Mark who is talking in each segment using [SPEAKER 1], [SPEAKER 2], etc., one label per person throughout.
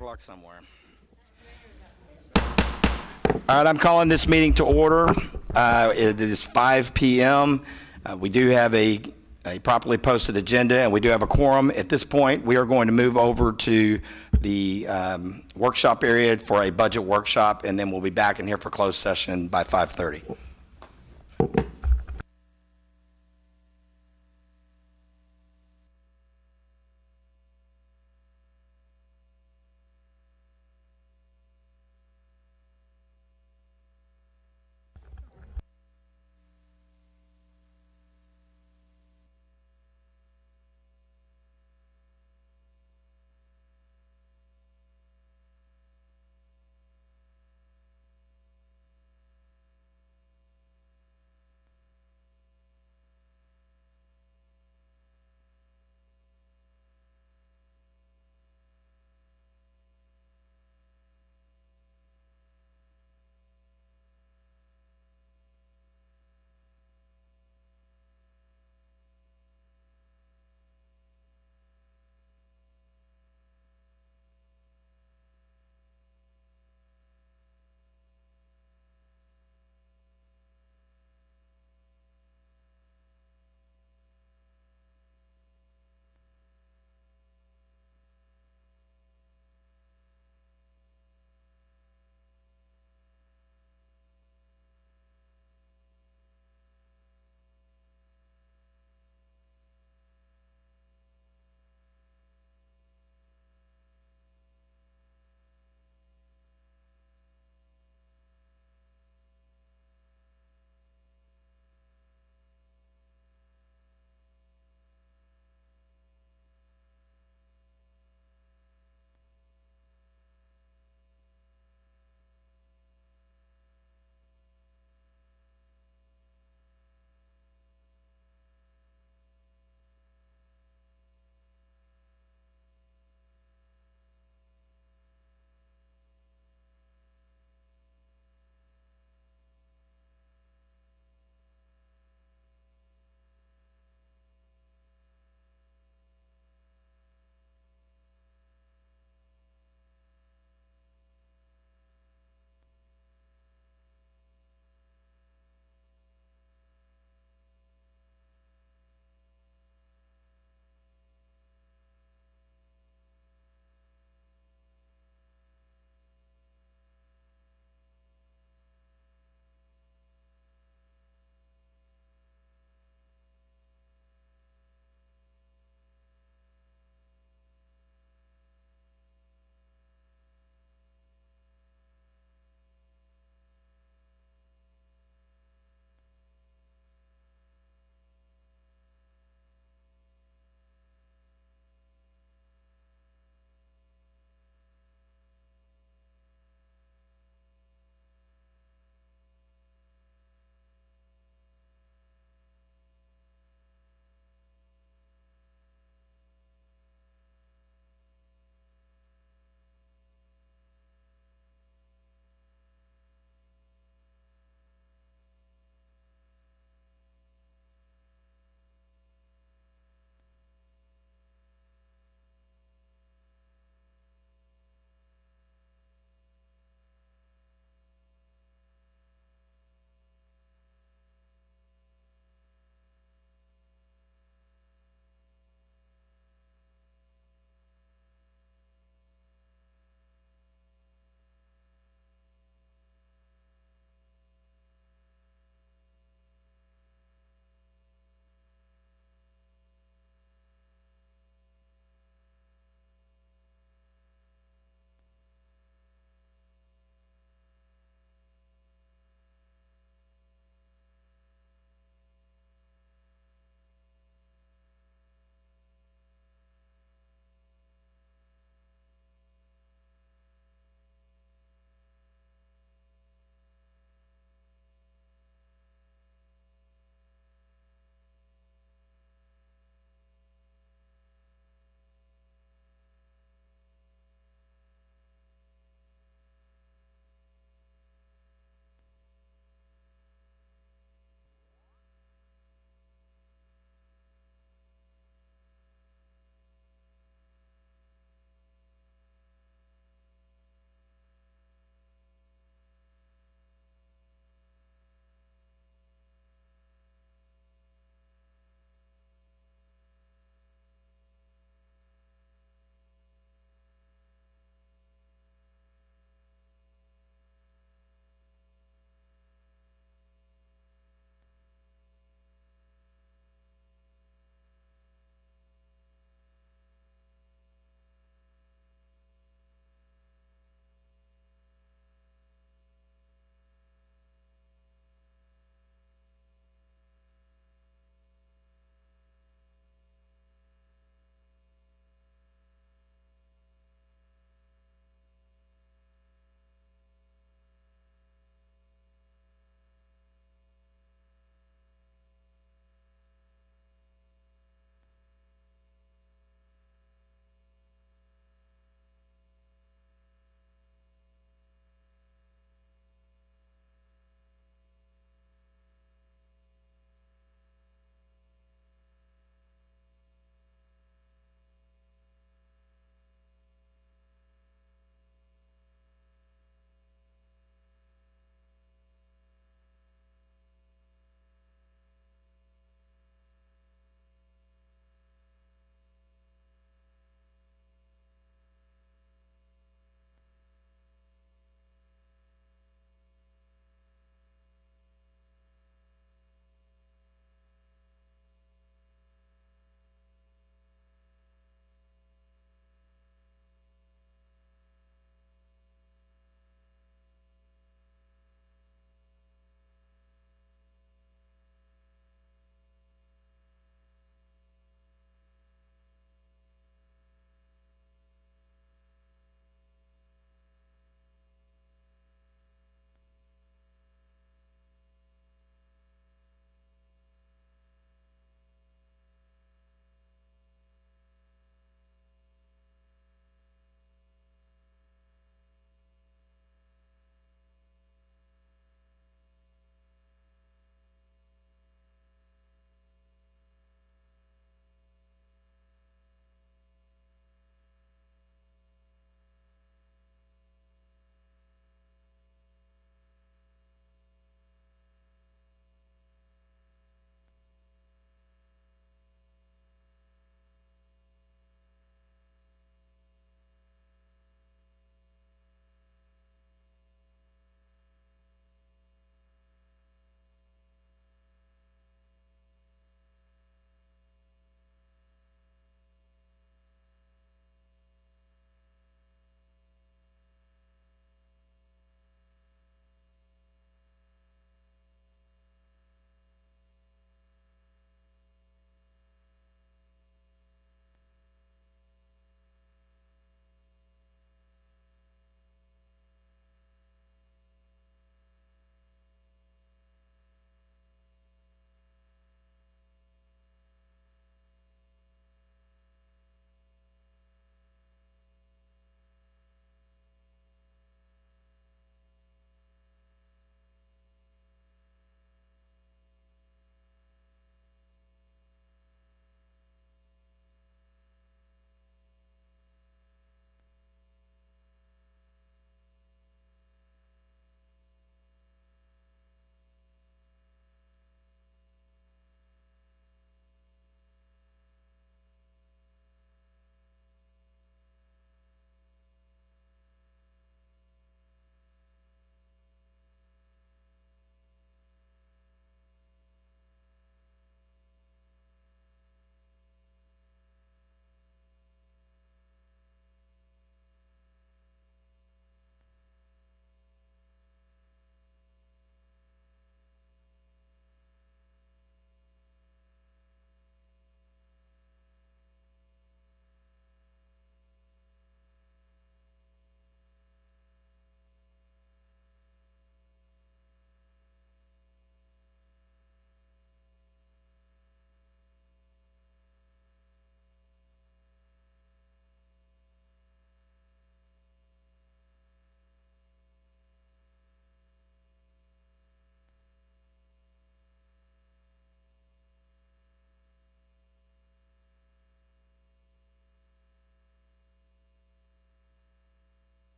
[SPEAKER 1] Block somewhere. All right, I'm calling this meeting to order. It is 5 p.m. We do have a properly posted agenda, and we do have a quorum. At this point, we are going to move over to the workshop area for a budget workshop, and then we'll be back in here for closed session by 5:30.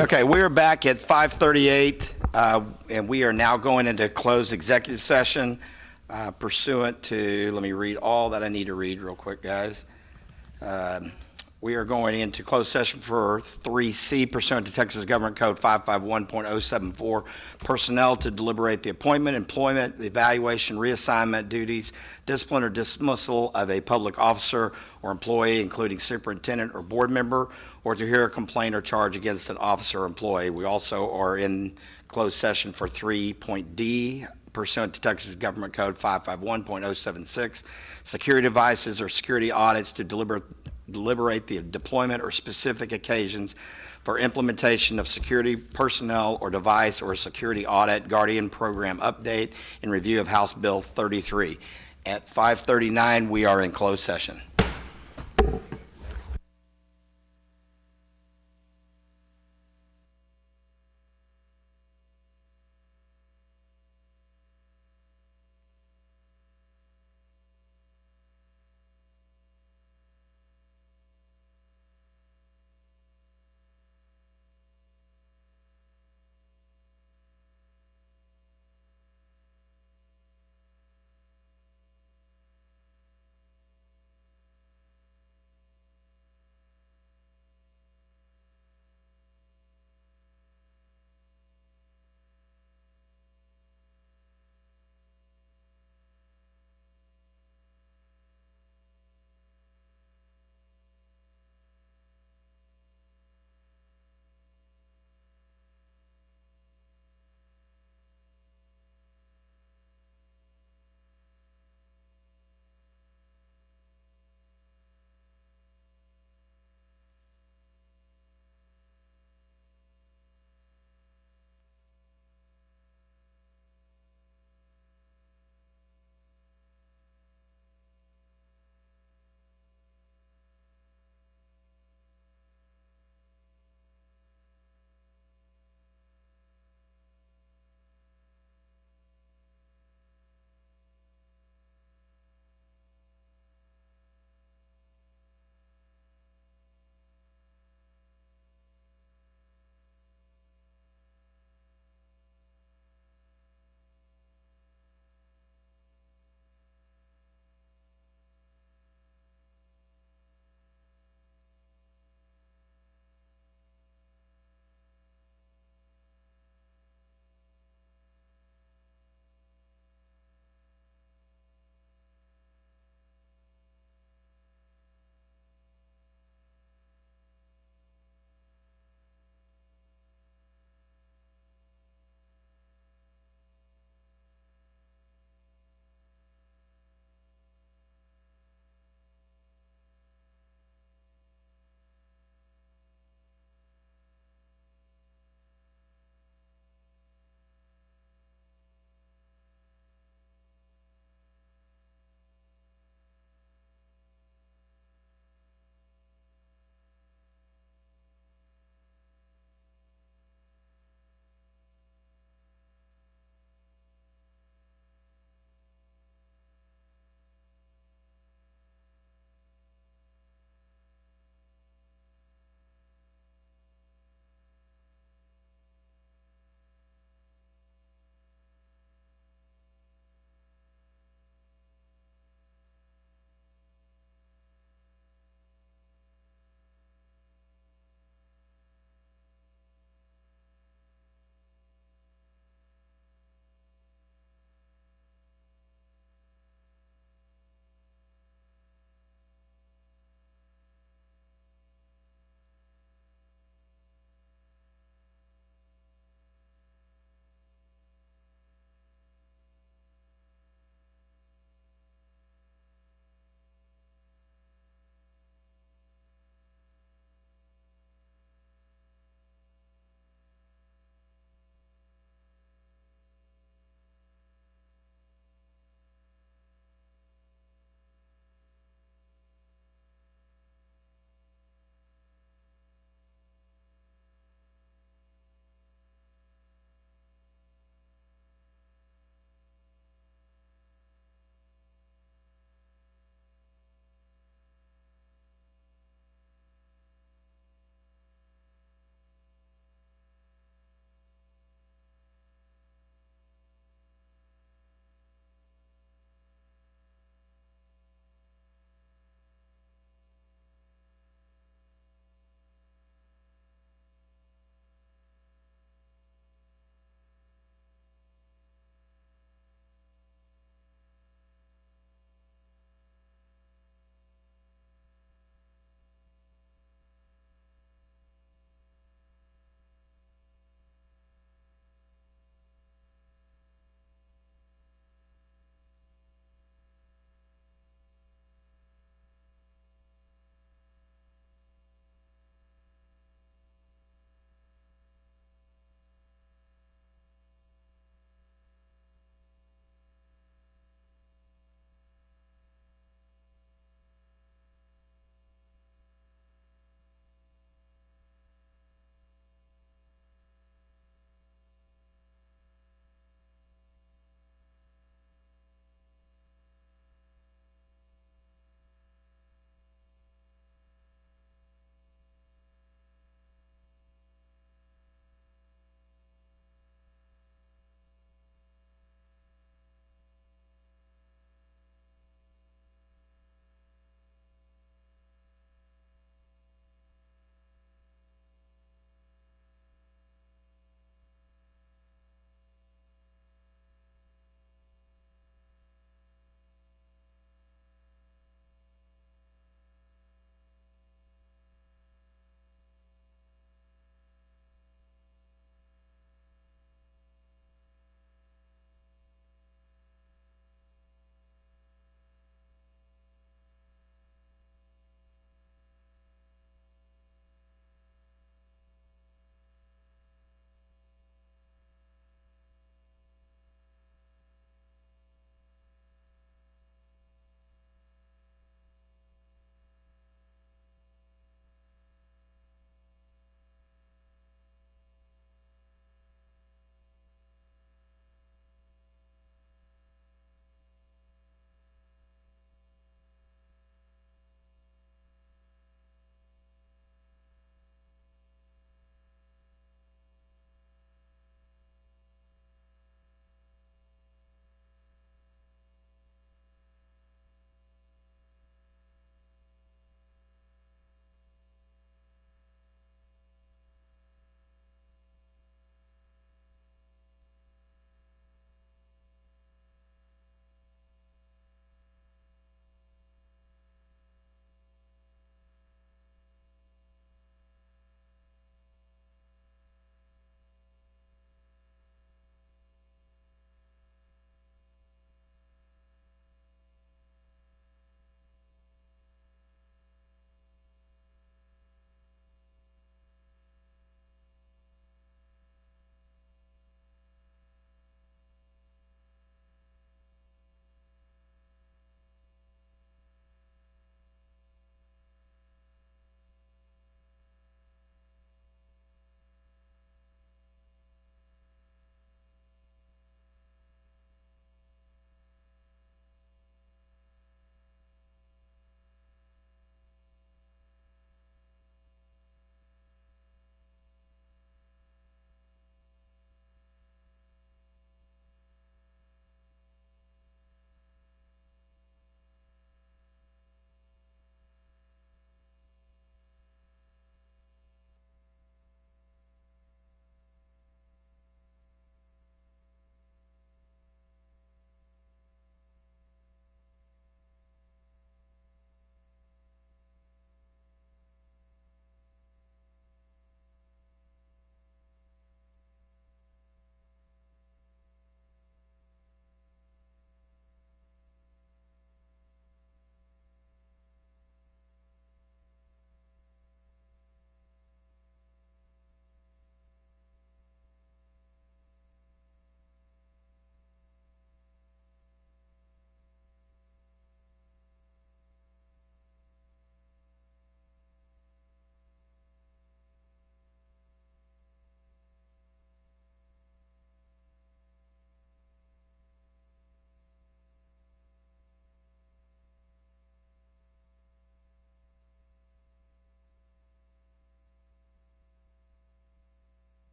[SPEAKER 1] Okay, we're back at 5:38, and we are now going into closed executive session pursuant to, let me read all that I need to read real quick, guys. We are going into closed session for 3C pursuant to Texas Government Code 551.074, personnel to deliberate the appointment, employment, the evaluation, reassignment duties, discipline or dismissal of a public officer or employee, including superintendent or board member, or to hear a complaint or charge against an officer or employee. We also are in closed session for 3.D pursuant to Texas Government Code 551.076, security devices or security audits to deliberate the deployment or specific occasions for implementation of security personnel or device or security audit, Guardian program update, and review of House Bill 33. At 5:39, we are in closed session.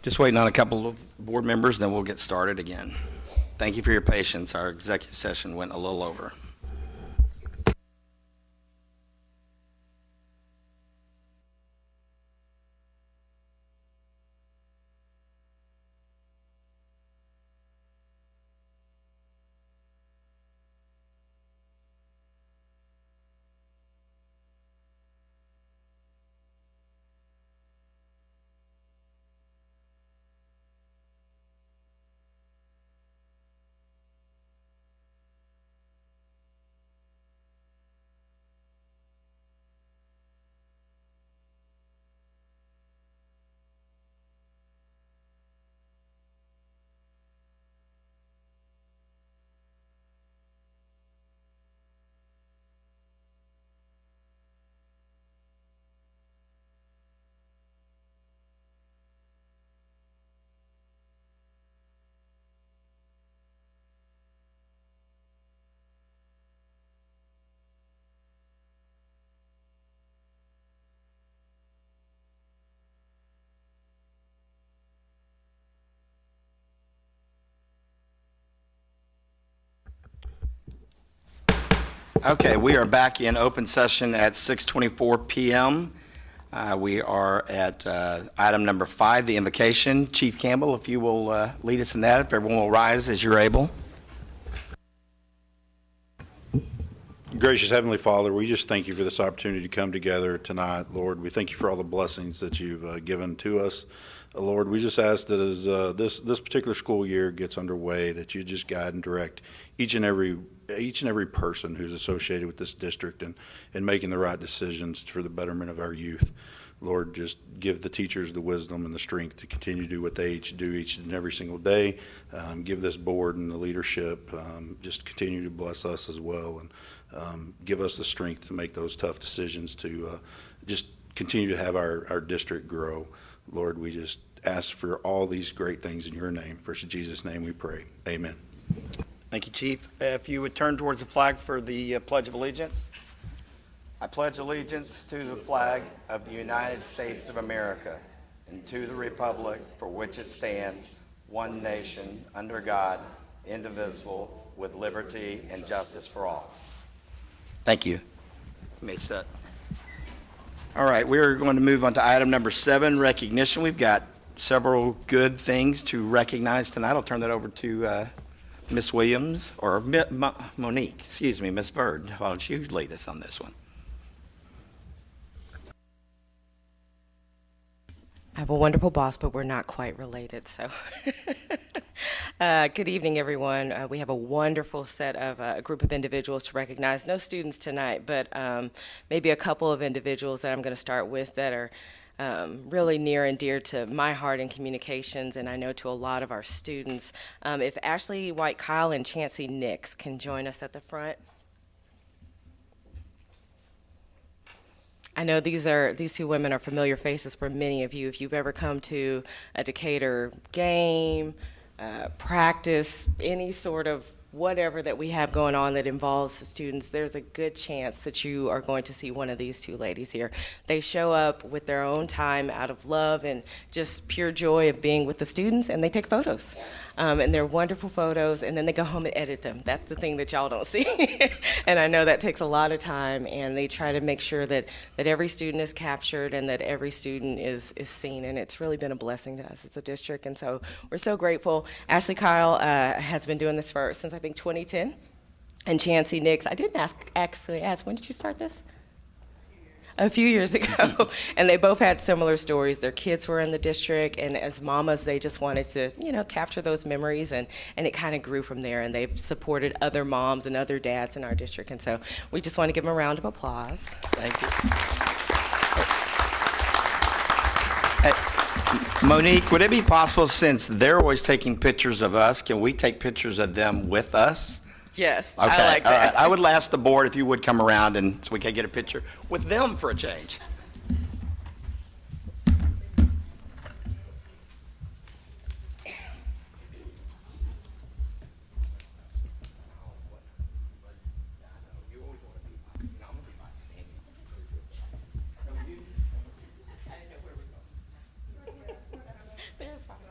[SPEAKER 1] Just waiting on a couple of board members, then we'll get started again. Thank you for your patience. Our executive session went a little over. Okay, we are back in open session at 6:24 p.m. We are at item number 5, the invocation. Chief Campbell, if you will lead us in that, if everyone will rise as you're able.
[SPEAKER 2] Gracious Heavenly Father, we just thank you for this opportunity to come together tonight, Lord. We thank you for all the blessings that you've given to us. Lord, we just ask that as this particular school year gets underway, that you just guide and direct each and every person who's associated with this district and making the right decisions for the betterment of our youth. Lord, just give the teachers the wisdom and the strength to continue to do what they do each and every single day. Give this board and the leadership, just continue to bless us as well, and give us the strength to make those tough decisions to just continue to have our district grow. Lord, we just ask for all these great things in your name. For in Jesus' name we pray. Amen.
[SPEAKER 1] Thank you, Chief. If you would turn towards the flag for the Pledge of Allegiance. I pledge allegiance to the flag of the United States of America and to the republic for which it stands, one nation, under God, indivisible, with liberty and justice for all. Thank you. You may sit. All right, we're going to move on to item number 7, recognition. We've got several good things to recognize tonight. I'll turn that over to Ms. Williams, or Monique, excuse me, Ms. Bird. Why don't you lead us on this one?
[SPEAKER 3] I have a wonderful boss, but we're not quite related, so. Good evening, everyone. We have a wonderful set of a group of individuals to recognize. No students tonight, but maybe a couple of individuals that I'm going to start with that are really near and dear to my heart in communications, and I know to a lot of our students. If Ashley White Kyle and Chancey Nix can join us at the front. I know these two women are familiar faces for many of you. If you've ever come to a Decatur game, practice, any sort of whatever that we have going on that involves students, there's a good chance that you are going to see one of these two ladies here. They show up with their own time out of love and just pure joy of being with the students, and they take photos. And they're wonderful photos, and then they go home and edit them. That's the thing that y'all don't see. And I know that takes a lot of time, and they try to make sure that every student is captured and that every student is seen, and it's really been a blessing to us as a district, and so we're so grateful. Ashley Kyle has been doing this since I think 2010, and Chancey Nix, I didn't actually ask, when did you start this? A few years ago, and they both had similar stories. Their kids were in the district, and as mamas, they just wanted to, capture those memories, and it kind of grew from there, and they've supported other moms and other dads in our district, and so we just want to give them a round of applause.
[SPEAKER 1] Thank you. Monique, would it be possible, since they're always taking pictures of us, can we take pictures of them with us?
[SPEAKER 3] Yes,
[SPEAKER 1] Okay,
[SPEAKER 3] I like that.
[SPEAKER 1] all right. I would ask the board if you would come around and so we can get a picture with them for a change.
[SPEAKER 3] There's fine.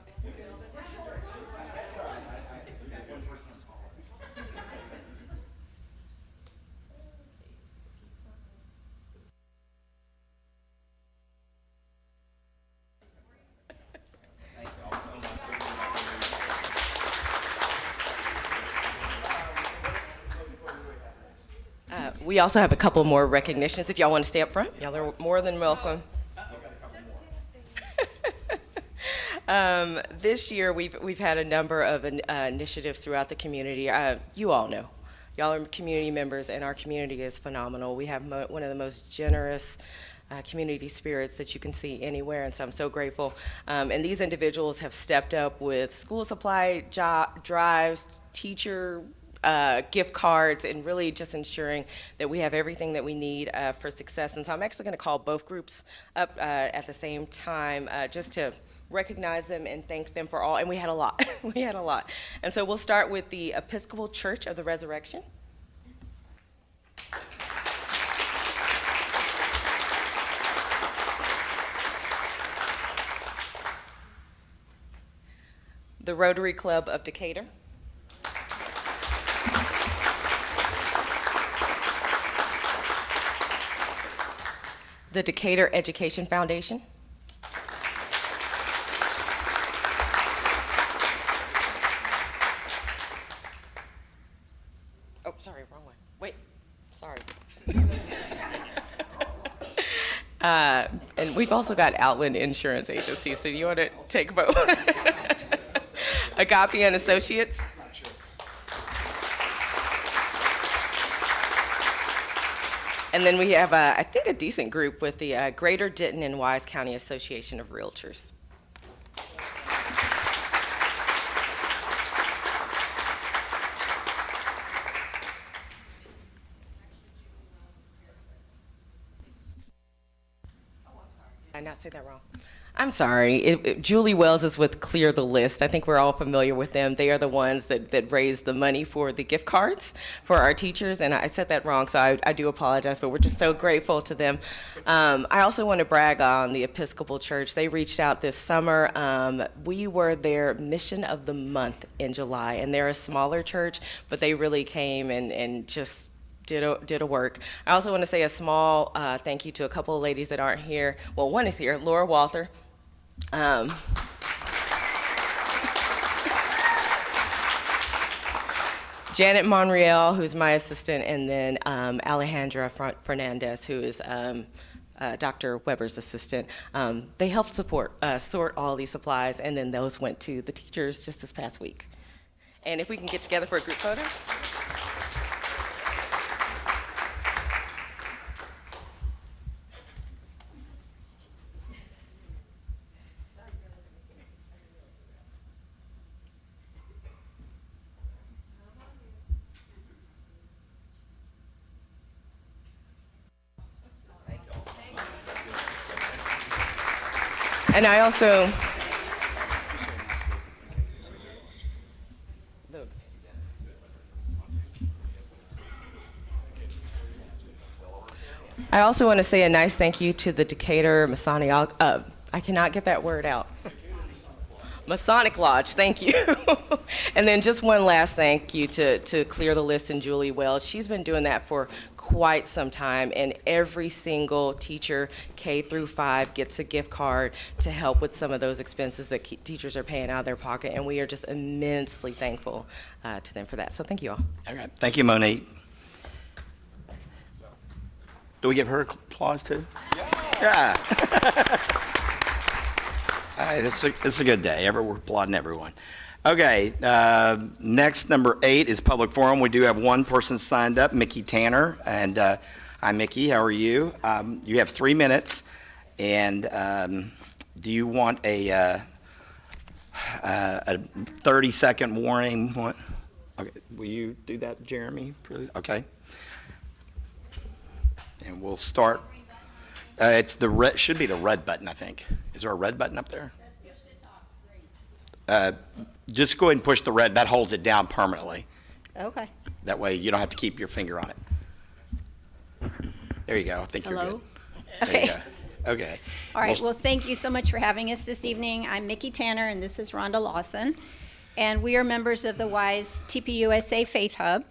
[SPEAKER 3] We also have a couple more recognitions. If y'all want to stay up front, y'all are more than welcome. This year, we've had a number of initiatives throughout the community. You all know. Y'all are community members, and our community is phenomenal. We have one of the most generous community spirits that you can see anywhere, and so I'm so grateful. And these individuals have stepped up with school supply drives, teacher gift cards, and really just ensuring that we have everything that we need for success. And so I'm actually going to call both groups up at the same time just to recognize them and thank them for all. And we had a lot. We had a lot. And so we'll start with the Episcopal Church of the Resurrection. The Rotary Club of Decatur. The Decatur Education Foundation. Oh, sorry, wrong one. Wait, sorry. And we've also got Outland Insurance Agency, so you want to take both? Agape and Associates. And then we have, I think, a decent group with the Greater Denton and Wise County Association of Realtors. Did I not say that wrong? I'm sorry. Julie Wells is with Clear the List. I think we're all familiar with them. They are the ones that raise the money for the gift cards for our teachers, and I said that wrong, so I do apologize, but we're just so grateful to them. I also want to brag on the Episcopal Church. They reached out this summer. We were their Mission of the Month in July, and they're a smaller church, but they really came and just did a work. I also want to say a small thank you to a couple of ladies that aren't here. Well, one is here, Laura Walther. Janet Monreal, who's my assistant, and then Alejandra Fernandez, who is Dr. Weber's assistant. They helped sort all these supplies, and then those went to the teachers just this past week. And if we can get together for a group photo. And I also, want to say a nice thank you to the Decatur Masonic, I cannot get that word out. Masonic Lodge, thank you. And then just one last thank you to Clear the List and Julie Wells. She's been doing that for quite some time, and every single teacher, K through 5, gets a gift card to help with some of those expenses that teachers are paying out of their pocket, and we are just immensely thankful to them for that. So thank you all.
[SPEAKER 1] All right, thank you, Monique. Do we give her applause too? Yeah. All right, it's a good day. We're applauding everyone. Okay, next, number 8 is public forum. We do have one person signed up, Mickey Tanner. And hi, Mickey. How are you? You have 3 minutes. And do you want a 30-second warning? What? Okay, will you do that, Jeremy? Okay. And we'll start. It's the red. Should be the red button, I think. Is there a red button up there? Just go ahead and push the red. That holds it down permanently.
[SPEAKER 4] Okay.
[SPEAKER 1] That way you don't have to keep your finger on it. There you go. I think you're good. There
[SPEAKER 4] Okay.
[SPEAKER 1] you go. Okay.
[SPEAKER 4] All right. Well, thank you so much for having us this evening. I'm Mickey Tanner, and this is Rhonda Lawson. And we are members of the WISE TPUSA Faith Hub.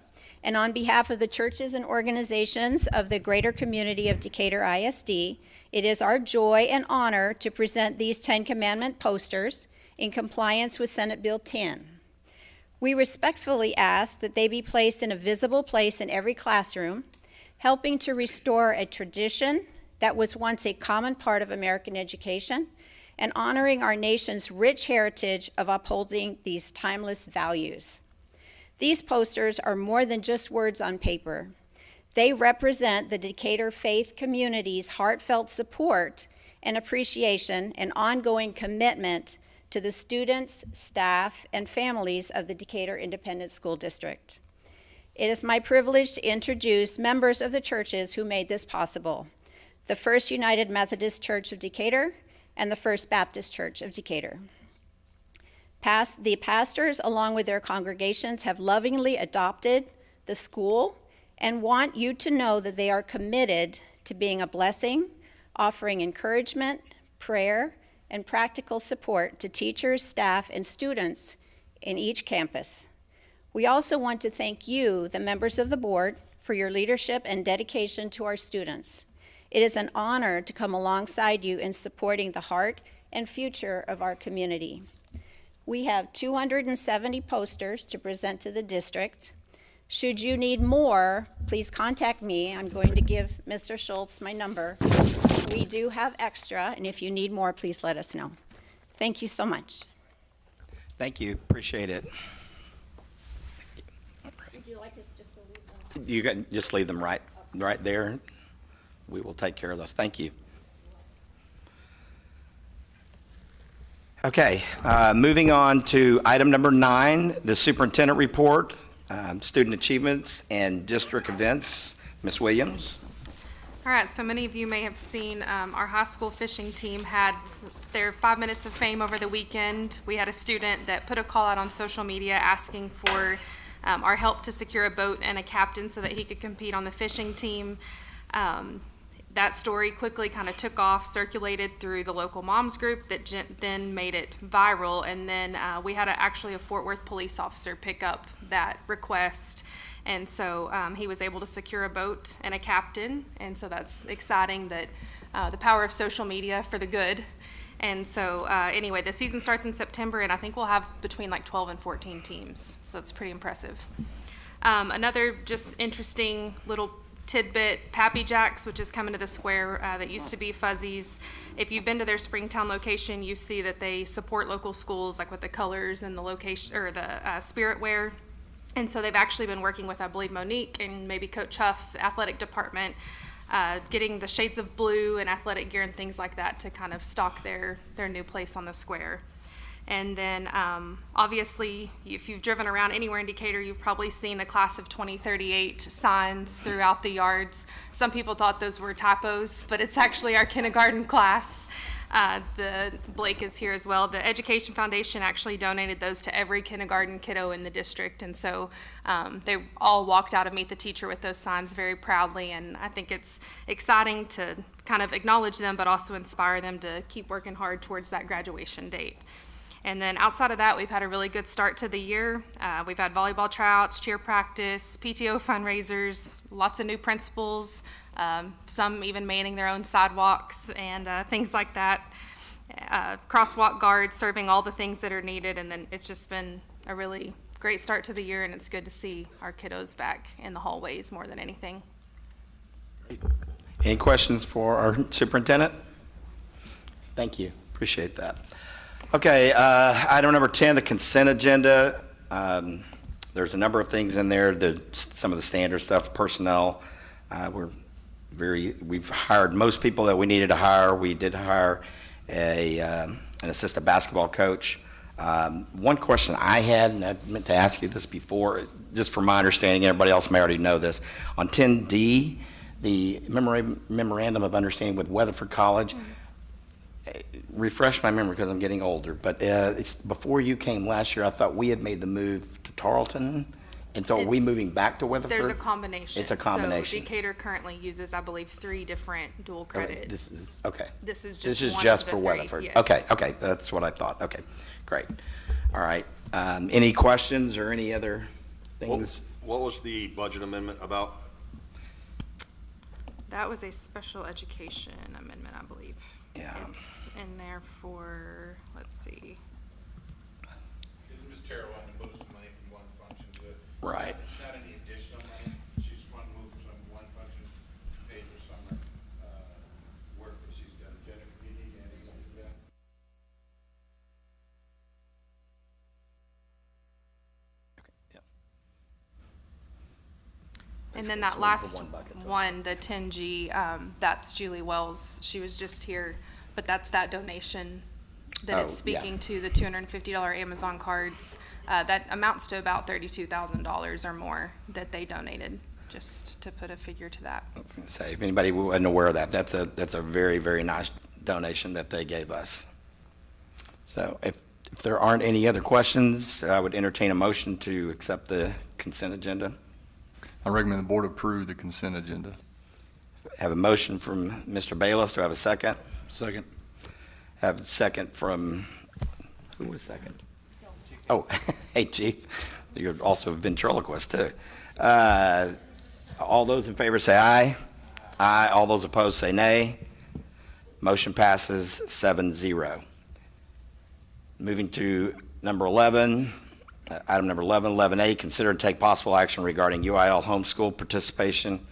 [SPEAKER 4] And on behalf of the churches and organizations of the greater community of Decatur ISD, it is our joy and honor to present these 10 Commandment posters in compliance with Senate Bill 10. We respectfully ask that they be placed in a visible place in every classroom, helping to restore a tradition that was once a common part of American education, and honoring our nation's rich heritage of upholding these timeless values. These posters are more than just words on paper. They represent the Decatur faith community's heartfelt support and appreciation and ongoing commitment to the students, staff, and families of the Decatur Independent School District. It is my privilege to introduce members of the churches who made this possible: the First United Methodist Church of Decatur and the First Baptist Church of Decatur. The pastors, along with their congregations, have lovingly adopted the school and want you to know that they are committed to being a blessing, offering encouragement, prayer, and practical support to teachers, staff, and students in each campus. We also want to thank you, the members of the board, for your leadership and dedication to our students. It is an honor to come alongside you in supporting the heart and future of our community. We have 270 posters to present to the district. Should you need more, please contact me. I'm going to give Mr. Schultz my number. We do have extra, and if you need more, please let us know. Thank you so much.
[SPEAKER 1] Thank you, appreciate it.
[SPEAKER 4] Would you like us just to leave them?
[SPEAKER 1] You can just leave them right there. We will take care of those. Thank you. Okay, moving on to item number 9, the superintendent report, student achievements and district events. Ms. Williams.
[SPEAKER 5] All right, so many of you may have seen our high school fishing team had their 5 minutes of fame over the weekend. We had a student that put a call out on social media asking for our help to secure a boat and a captain so that he could compete on the fishing team. That story quickly kind of took off, circulated through the local moms group that then made it viral. And then we had actually a Fort Worth police officer pick up that request. And so he was able to secure a boat and a captain. And so that's exciting, that the power of social media for the good. And so anyway, the season starts in September, and I think we'll have between like 12 and 14 teams. So it's pretty impressive. Another just interesting little tidbit, Pappy Jacks, which is coming to the square, that used to be Fuzzies. If you've been to their Springtown location, you see that they support local schools, like with the colors and the location, or the spirit wear. And so they've actually been working with, I believe, Monique and maybe Coach Huff, the athletic department, getting the shades of blue and athletic gear and things like that to kind of stock their new place on the square. And then obviously, if you've driven around anywhere in Decatur, you've probably seen the class of 2038 signs throughout the yards. Some people thought those were typos, but it's actually our kindergarten class. Blake is here as well. The Education Foundation actually donated those to every kindergarten kiddo in the district, and so they all walked out of Meet the Teacher with those signs very proudly, and I think it's exciting to kind of acknowledge them, but also inspire them to keep working hard towards that graduation date. And then outside of that, we've had a really good start to the year. We've had volleyball tryouts, cheer practice, PTO fundraisers, lots of new principals, some even manning their own sidewalks and things like that. Crosswalk guards serving all the things that are needed, and then it's just been a really great start to the year, and it's good to see our kiddos back in the hallways more than anything.
[SPEAKER 1] Any questions for our superintendent? Thank you, appreciate that. Okay, item number 10, the consent agenda. There's a number of things in there, some of the standard stuff, personnel. We've hired most people that we needed to hire. We did hire an assistant basketball coach. One question I had, and I meant to ask you this before, just from my understanding, everybody else may already know this. On 10D, the memorandum of understanding with Weatherford College, refresh my memory because I'm getting older, but it's before you came last year, I thought we had made the move to Tarleton, and so are we moving back to Weatherford?
[SPEAKER 5] There's a combination.
[SPEAKER 1] It's a combination.
[SPEAKER 5] So Decatur currently uses, I believe, 3 different dual credit.
[SPEAKER 1] This is, okay.
[SPEAKER 5] This is
[SPEAKER 1] This
[SPEAKER 5] just
[SPEAKER 1] is
[SPEAKER 5] one
[SPEAKER 1] just
[SPEAKER 5] of the
[SPEAKER 1] for
[SPEAKER 5] 3,
[SPEAKER 1] Weatherford.
[SPEAKER 5] yes.
[SPEAKER 1] Okay, that's what I thought. Okay, great. All right. Any questions or any other things?
[SPEAKER 6] What was the budget amendment about?
[SPEAKER 5] That was a special education amendment, I believe.
[SPEAKER 1] Yeah.
[SPEAKER 5] It's in there for, let's see.
[SPEAKER 7] Ms. Terrell wanted to move some money from one function to.
[SPEAKER 1] Right.
[SPEAKER 7] It's not any additional money, she just wanted to move from one function
[SPEAKER 5] And then that last one, the 10G, that's Julie Wells. She was just here, but that's that donation that it's
[SPEAKER 1] Oh, yeah.
[SPEAKER 5] speaking to, the $250 Amazon cards. That amounts to about $32,000 or more that they donated, just to put a figure to that.
[SPEAKER 1] I was going to say, if anybody wasn't aware of that, that's a very, very nice donation that they gave us. So if there aren't any other questions, I would entertain a motion to accept the consent agenda.
[SPEAKER 8] I recommend the board approve the consent agenda.
[SPEAKER 1] Have a motion from Mr. Bayless. Do I have a second?
[SPEAKER 2] Second.
[SPEAKER 1] Have a second from, who was second? Oh, hey, Chief. You're also a ventriloquist, too. All those in favor say aye. Aye. All those opposed say nay. Motion passes 7-0. Moving to number 11, item number 11, 11A, consider and take possible action regarding UIL homeschool participation.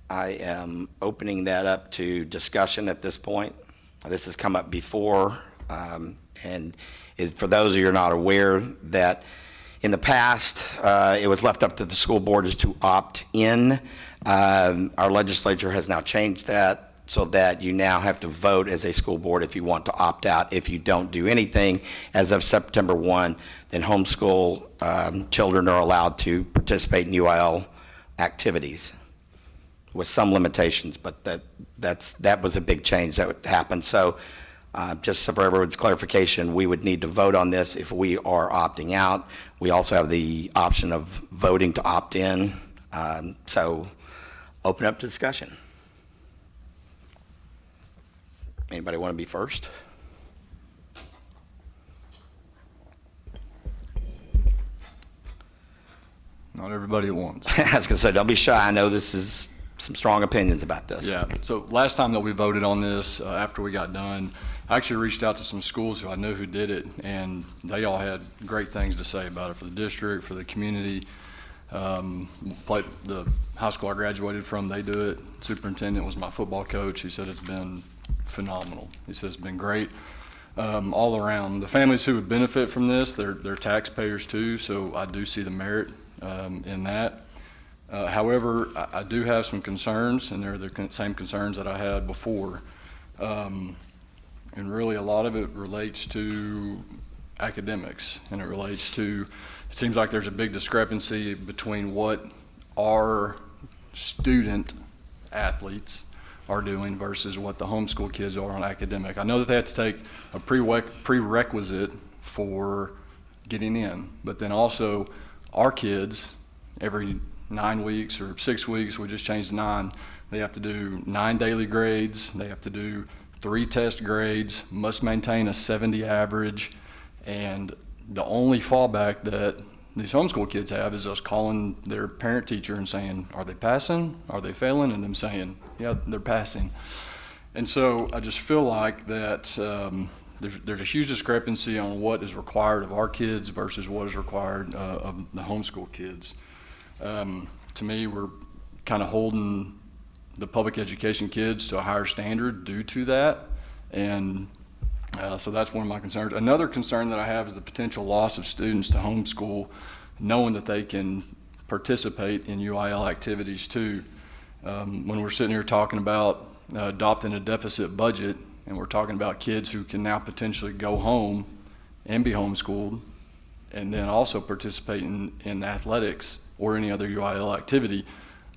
[SPEAKER 1] I am opening that up to discussion at this point. This has come up before, and for those of you who are not aware, that in the past, it was left up to the school boards to opt in. Our legislature has now changed that so that you now have to vote as a school board if you want to opt out. If you don't do anything, as of September 1, then homeschool children are allowed to participate in UIL activities with some limitations, but that was a big change that happened. So just so for everyone's clarification, we would need to vote on this if we are opting out. We also have the option of voting to opt in. So open up to discussion. Anybody want to be first?
[SPEAKER 8] Not everybody at once.
[SPEAKER 1] I was going to say, don't be shy. I know this is some strong opinions about this.
[SPEAKER 8] Yeah, so last time that we voted on this, after we got done, I actually reached out to some schools who I knew who did it, and they all had great things to say about it for the district, for the community. The high school I graduated from, they do it. Superintendent was my football coach. He said it's been phenomenal. He said it's been great all around. The families who would benefit from this, they're taxpayers too, so I do see the merit in that. However, I do have some concerns, and they're the same concerns that I had before. And really a lot of it relates to academics, and it seems like there's a big discrepancy between what our student athletes are doing versus what the homeschool kids are on academic. I know that they have to take a prerequisite for getting in, but then also our kids, every 9 weeks or 6 weeks, we just changed to 9, they have to do 9 daily grades, they have to do 3 test grades, must maintain a 70 average, and the only fallback that these homeschool kids have is us calling their parent teacher and saying, are they passing, are they failing, and them saying, yeah, they're passing. And so I just feel like that there's a huge discrepancy on what is required of our kids versus what is required of the homeschool kids. To me, we're kind of holding the public education kids to a higher standard due to that, and so that's one of my concerns. Another concern that I have is the potential loss of students to homeschool, knowing that they can participate in UIL activities too. When we're sitting here talking about adopting a deficit budget, and we're talking about kids who can now potentially go home and be homeschooled, and then also participate in athletics or any other UIL activity,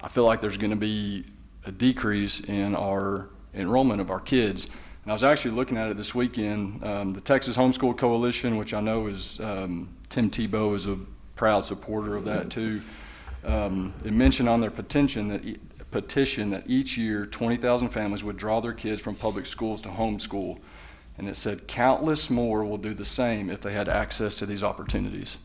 [SPEAKER 8] I feel like there's going to be a decrease in our enrollment of our kids. And I was actually looking at it this weekend. The Texas Homeschool Coalition, which I know is Tim Tebow is a proud supporter of that too. It mentioned on their petition that each year 20,000 families would draw their kids from public schools to homeschool, and it said countless more will do the same if they had access to these opportunities.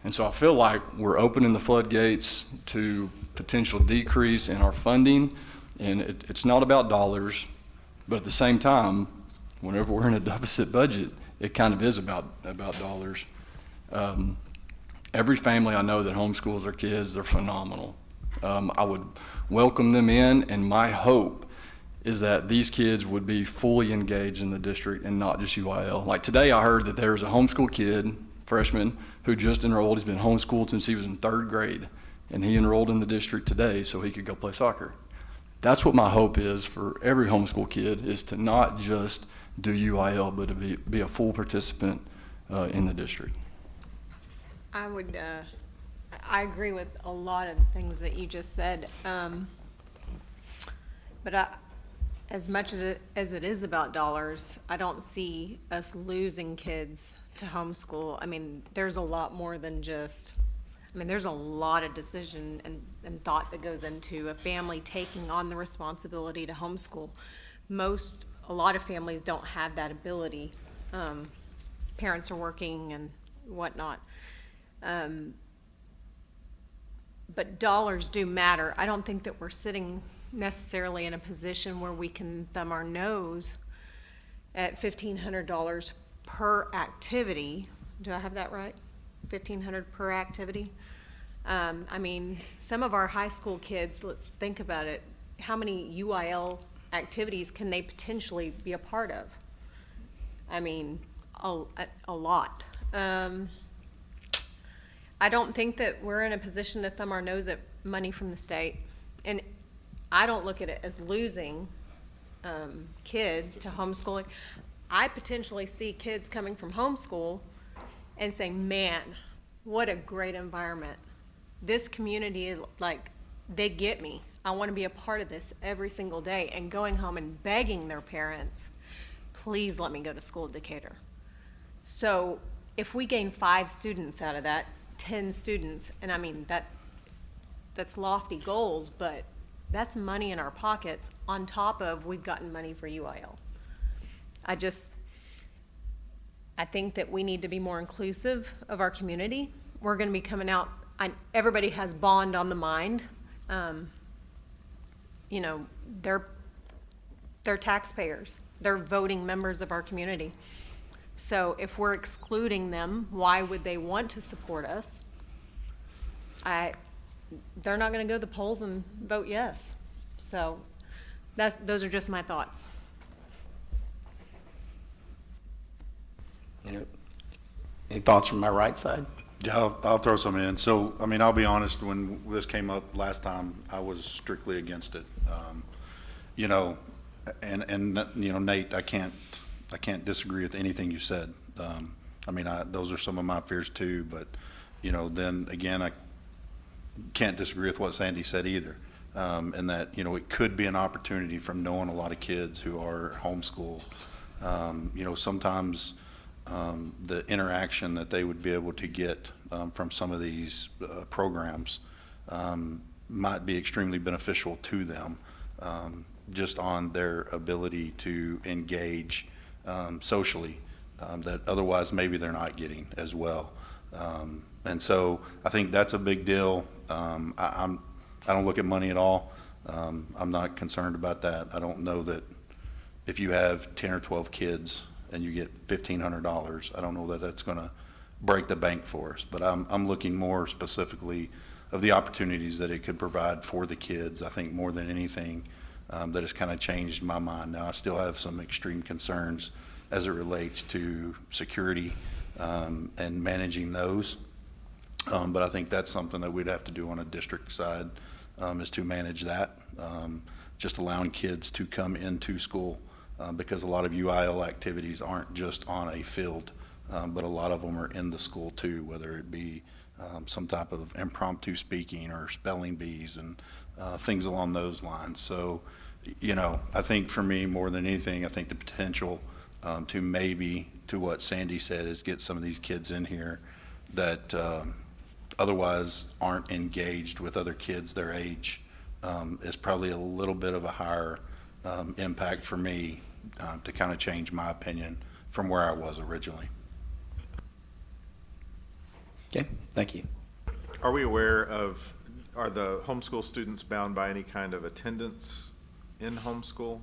[SPEAKER 8] And so I feel like we're opening the floodgates to potential decrease in our funding, and it's not about dollars, but at the same time, whenever we're in a deficit budget, it kind of is about dollars. Every family I know that homeschools their kids, they're phenomenal. I would welcome them in, and my hope is that these kids would be fully engaged in the district and not just UIL. Like today I heard that there's a homeschool kid, freshman, who just enrolled. He's been homeschooled since he was in 3rd grade. and he enrolled in the district today so he could go play soccer. That's what my hope is for every homeschool kid, is to not just do UIL, but to be a full participant in the district.
[SPEAKER 9] I agree with a lot of the things that you just said. But as much as it is about dollars, I don't see us losing kids to homeschool. I mean, there's a lot more than just, there's a lot of decision and thought that goes into a family taking on the responsibility to homeschool. A lot of families don't have that ability. Parents are working and whatnot. But dollars do matter. I don't think that we're sitting necessarily in a position where we can thumb our nose at $1,500 per activity. Do I have that right? $1,500 per activity? Some of our high school kids, let's think about it, how many UIL activities can they potentially be a part of? A lot. I don't think that we're in a position to thumb our nose at money from the state. And I don't look at it as losing kids to homeschooling. I potentially see kids coming from homeschool and saying, man, what a great environment. This community, they get me. I want to be a part of this every single day, and going home and begging their parents, please let me go to school at Decatur. So if we gain 5 students out of that, 10 students, and that's lofty goals, but that's money in our pockets on top of we've gotten money for UIL. I think that we need to be more inclusive of our community. We're going to be coming out, everybody has bond on the mind. They're taxpayers. They're voting members of our community. So if we're excluding them, why would they want to support us? They're not going to go to the polls and vote yes. So those are just my thoughts.
[SPEAKER 1] Any thoughts from my right side?
[SPEAKER 2] Yeah, I'll throw some in. So, I'll be honest, when this came up last time, I was strictly against it. Nate, I can't disagree with anything you said. Those are some of my fears too, but, then again, I can't disagree with what Sandy said either. And that, it could be an opportunity from knowing a lot of kids who are homeschooled. Sometimes the interaction that they would be able to get from some of these programs might be extremely beneficial to them, just on their ability to engage socially, that otherwise maybe they're not getting as well. And so I think that's a big deal. I don't look at money at all. I'm not concerned about that. I don't know that if you have 10 or 12 kids and you get $1,500, I don't know that that's going to break the bank for us. But I'm looking more specifically of the opportunities that it could provide for the kids. I think more than anything, that has kind of changed my mind. Now, I still have some extreme concerns as it relates to security and managing those. But I think that's something that we'd have to do on a district side, is to manage that. Just allowing kids to come into school, because a lot of UIL activities aren't just on a field, but a lot of them are in the school too, whether it be some type of impromptu speaking or spelling bees and things along those lines. So, I think for me, more than anything, I think the potential to maybe, to what Sandy said, is get some of these kids in here that otherwise aren't engaged with other kids their age, is probably a little bit of a higher impact for me to kind of change my opinion from where I was originally.
[SPEAKER 1] Okay, thank you.
[SPEAKER 7] Are we aware of, are the homeschool students bound by any kind of attendance in homeschool?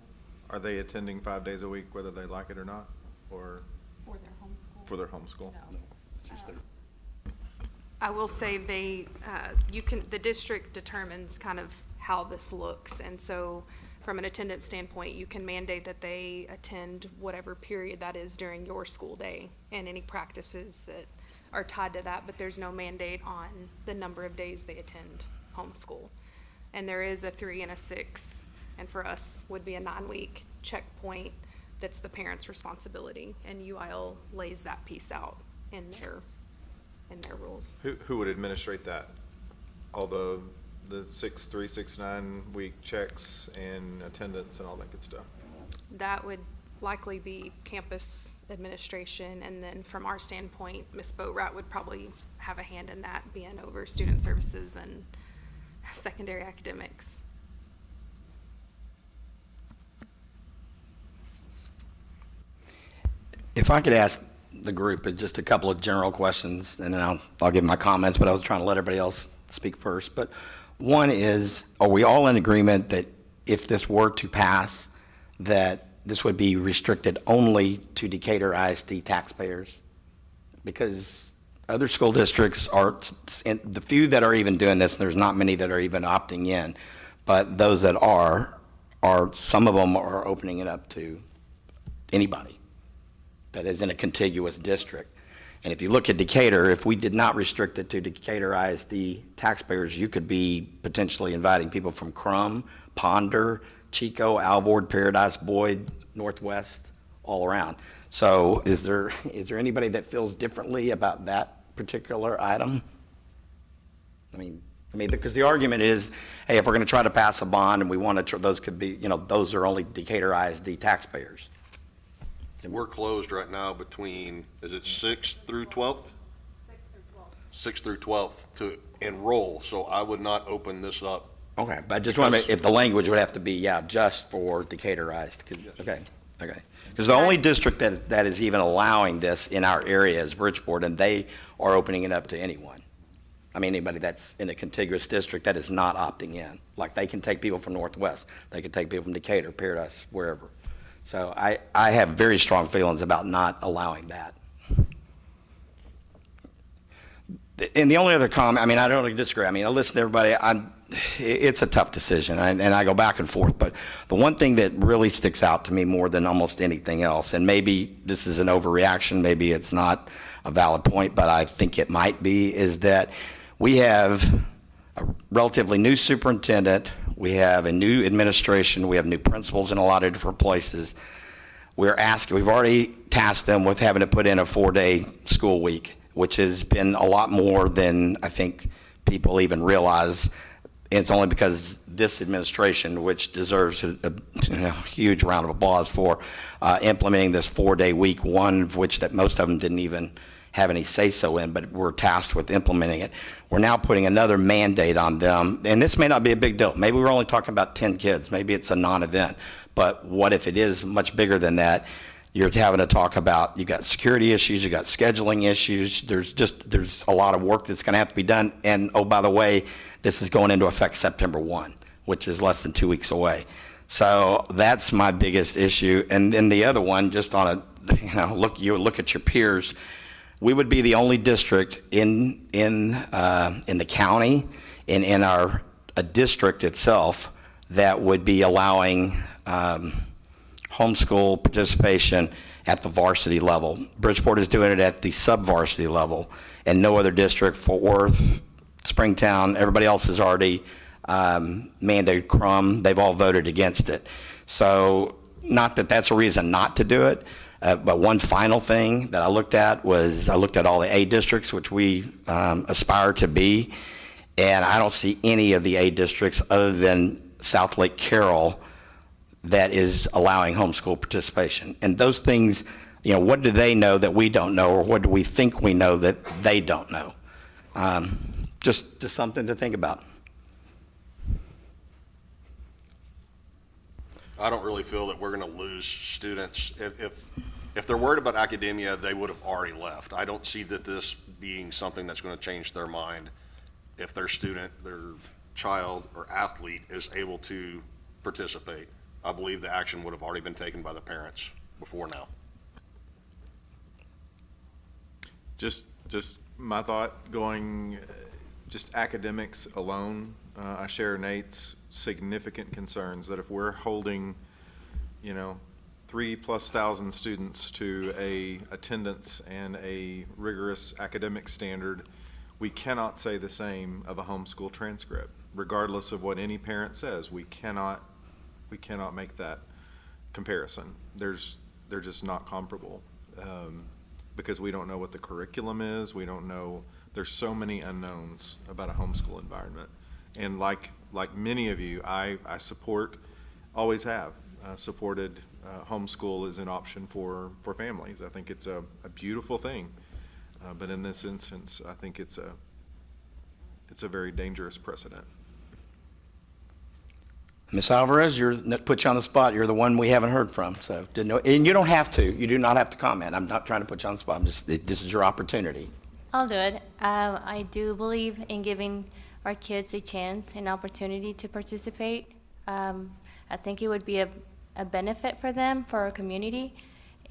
[SPEAKER 7] Are they attending 5 days a week, whether they like it or not, or?
[SPEAKER 5] For their homeschool?
[SPEAKER 7] For their homeschool?
[SPEAKER 5] I will say the district determines kind of how this looks. And so from an attendance standpoint, you can mandate that they attend whatever period that is during your school day and any practices that are tied to that, but there's no mandate on the number of days they attend. homeschool. And there is a 3 and a 6, and for us would be a 9-week checkpoint that's the parent's responsibility, and UIL lays that piece out in their rules.
[SPEAKER 7] Who would administrate that? All the 6, 3, 6, 9 week checks and attendance and all that good stuff?
[SPEAKER 5] That would likely be campus administration, and then from our standpoint, Ms. Boatwright would probably have a hand in that, being over student services and secondary academics.
[SPEAKER 1] If I could ask the group just a couple of general questions, and then I'll give my comments, but I was trying to let everybody else speak first. But one is, are we all in agreement that if this were to pass, that this would be restricted only to Decatur ISD taxpayers? Because other school districts are, the few that are even doing this, there's not many that are even opting in, but those that are, some of them are opening it up to anybody that is in a contiguous district. And if you look at Decatur, if we did not restrict it to Decatur ISD taxpayers, you could be potentially inviting people from Crum, Ponder, Chico, Alvord, Paradise, Boyd, Northwest, all around. So is there anybody that feels differently about that particular item? I mean, because the argument is, hey, if we're going to try to pass a bond and we want to, those could be, those are only Decatur ISD taxpayers.
[SPEAKER 6] We're closed right now between, is it 6th through 12th? 6th through 12th to enroll, so I would not open this up.
[SPEAKER 1] Okay, but I just want to make, if the language would have to be, just for Decatur ISD. Okay. Because the only district that is even allowing this in our area is Bridgeport, and they are opening it up to anyone. I mean, anybody that's in a contiguous district that is not opting in. Like, they can take people from Northwest, they can take people from Decatur, Paradise, wherever. So I have very strong feelings about not allowing that. And the only other comment, I mean, I don't really disagree. I mean, I listen to everybody. It's a tough decision, and I go back and forth. But the one thing that really sticks out to me more than almost anything else, and maybe this is an overreaction, maybe it's not a valid point, but I think it might be, is that we have a relatively new superintendent, we have a new administration, we have new principals in a lot of different places. We've already tasked them with having to put in a 4-day school week, which has been a lot more than I think people even realize. And it's only because this administration, which deserves a huge round of applause for implementing this 4-day week, one of which that most of them didn't even have any say-so in, but we're tasked with implementing it. We're now putting another mandate on them, and this may not be a big deal. Maybe we're only talking about 10 kids. Maybe it's a non-event. But what if it is much bigger than that? You're having to talk about, you've got security issues, you've got scheduling issues, there's a lot of work that's gonna have to be done. And oh, by the way, this is going into effect September 1, which is less than 2 weeks away. So that's my biggest issue. And then the other one, just on a, look at your peers, we would be the only district in the county and in our district itself that would be allowing homeschool participation at the varsity level. Bridgeport is doing it at the sub-varsity level, and no other district, Fort Worth, Springtown, everybody else has already mandated Crum. They've all voted against it. So not that that's a reason not to do it, but one final thing that I looked at was I looked at all the A districts, which we aspire to be, and I don't see any of the A districts other than South Lake Carroll that is allowing homeschool participation. And those things, what do they know that we don't know, or what do we think we know that they don't know? Just something to think about.
[SPEAKER 6] I don't really feel that we're going to lose students. If they're worried about academia, they would have already left. I don't see that this being something that's going to change their mind if their student, their child or athlete is able to participate. I believe the action would have already been taken by the parents before now.
[SPEAKER 7] Just my thought going, just academics alone, I share Nate's significant concerns that if we're holding, 3,000+ students to a attendance and a rigorous academic standard, we cannot say the same of a homeschool transcript. regardless of what any parent says, we cannot make that comparison. They're just not comparable, because we don't know what the curriculum is. We don't know, there's so many unknowns about a homeschool environment. And like many of you, I support, always have supported homeschool as an option for families. I think it's a beautiful thing. But in this instance, I think it's a very dangerous precedent.
[SPEAKER 1] Ms. Alvarez, put you on the spot. You're the one we haven't heard from, so didn't know. And you don't have to. You do not have to comment. I'm not trying to put you on the spot. This is your opportunity.
[SPEAKER 10] I'll do it. I do believe in giving our kids a chance, an opportunity to participate. I think it would be a benefit for them, for our community,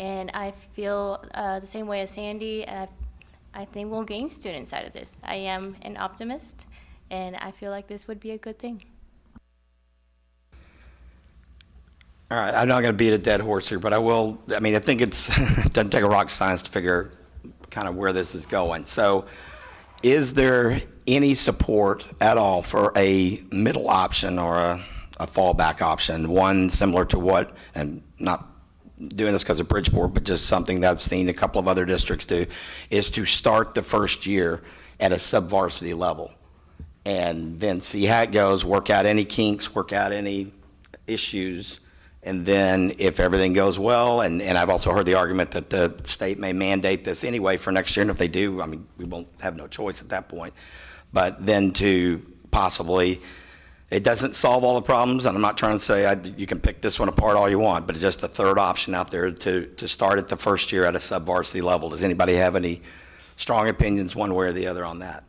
[SPEAKER 10] and I feel the same way as Sandy. I think we'll gain students out of this. I am an optimist, and I feel like this would be a good thing.
[SPEAKER 1] All right, I'm not going to beat a dead horse here, but I will. I mean, I think it doesn't take a rocket science to figure kind of where this is going. So is there any support at all for a middle option or a fallback option, one similar to what, and not doing this because of Bridgeport, but just something that I've seen a couple of other districts do, is to start the first year at a sub-varsity level and then see how it goes, work out any kinks, work out any issues, and then if everything goes well, and I've also heard the argument that the state may mandate this anyway for next year, and if they do, I mean, we won't have no choice at that point, but then to possibly, it doesn't solve all the problems, and I'm not trying to say you can pick this one apart all you want, but it's just a third option out there to start at the first year at a sub-varsity level. Does anybody have any strong opinions one way or the other on that?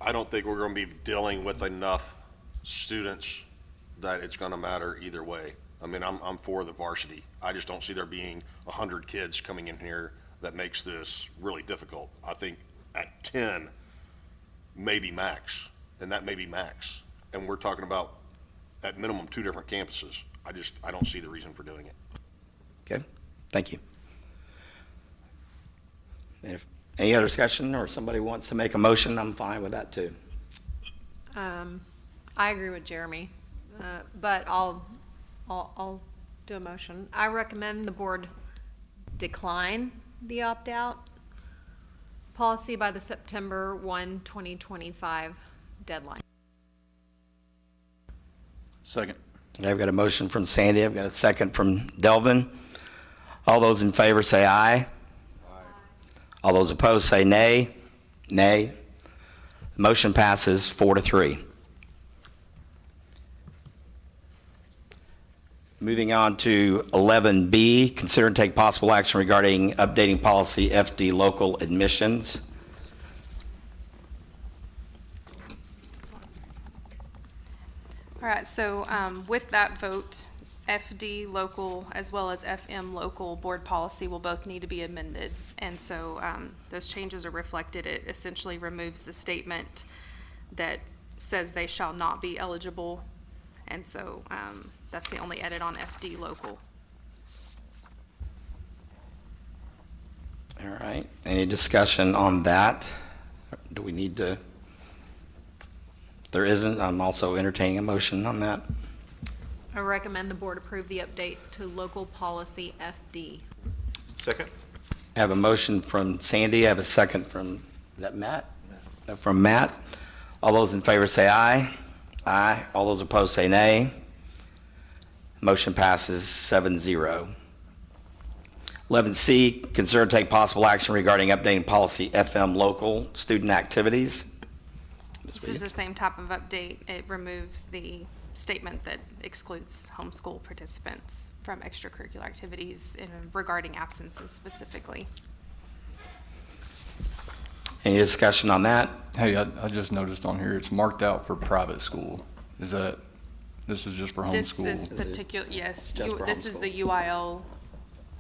[SPEAKER 6] I don't think we're going to be dealing with enough students that it's going to matter either way. I mean, I'm for the varsity. I just don't see there being 100 kids coming in here that makes this really difficult. I think at 10, maybe max, and that may be max. And we're talking about, at minimum, 2 different campuses. I don't see the reason for doing it.
[SPEAKER 1] Okay, thank you. And if any other discussion, or somebody wants to make a motion, I'm fine with that too.
[SPEAKER 9] I agree with Jeremy, but I'll do a motion. I recommend the board decline the opt-out policy by the September 1, 2025 deadline.
[SPEAKER 2] Second.
[SPEAKER 1] Okay, I've got a motion from Sandy, I've got a second from Delvin. All those in favor say aye. All those opposed say nay. Nay. The motion passes 4-3. Moving on to 11B, consider and take possible action regarding updating policy FD local admissions.
[SPEAKER 5] All right, so with that vote, FD local as well as FM local board policy will both need to be amended. And so those changes are reflected. It essentially removes the statement that says they shall not be eligible. And so that's the only edit on FD local.
[SPEAKER 1] All right, any discussion on that? Do we need to? If there isn't, I'm also entertaining a motion on that.
[SPEAKER 9] I recommend the board approve the update to local policy FD.
[SPEAKER 7] Second?
[SPEAKER 1] I have a motion from Sandy, I have a second from, is that Matt? From Matt. All those in favor say aye. Aye. All those opposed say nay. Motion passes 7-0. 11C, consider and take possible action regarding updating policy FM local student activities.
[SPEAKER 5] This is the same type of update. It removes the statement that excludes homeschool participants from extracurricular activities regarding absences specifically.
[SPEAKER 1] Any discussion on that?
[SPEAKER 8] Hey, I just noticed on here, it's marked out for private school. This is just for homeschool?
[SPEAKER 5] This is particular, yes.
[SPEAKER 1] Just for
[SPEAKER 5] This is the UIL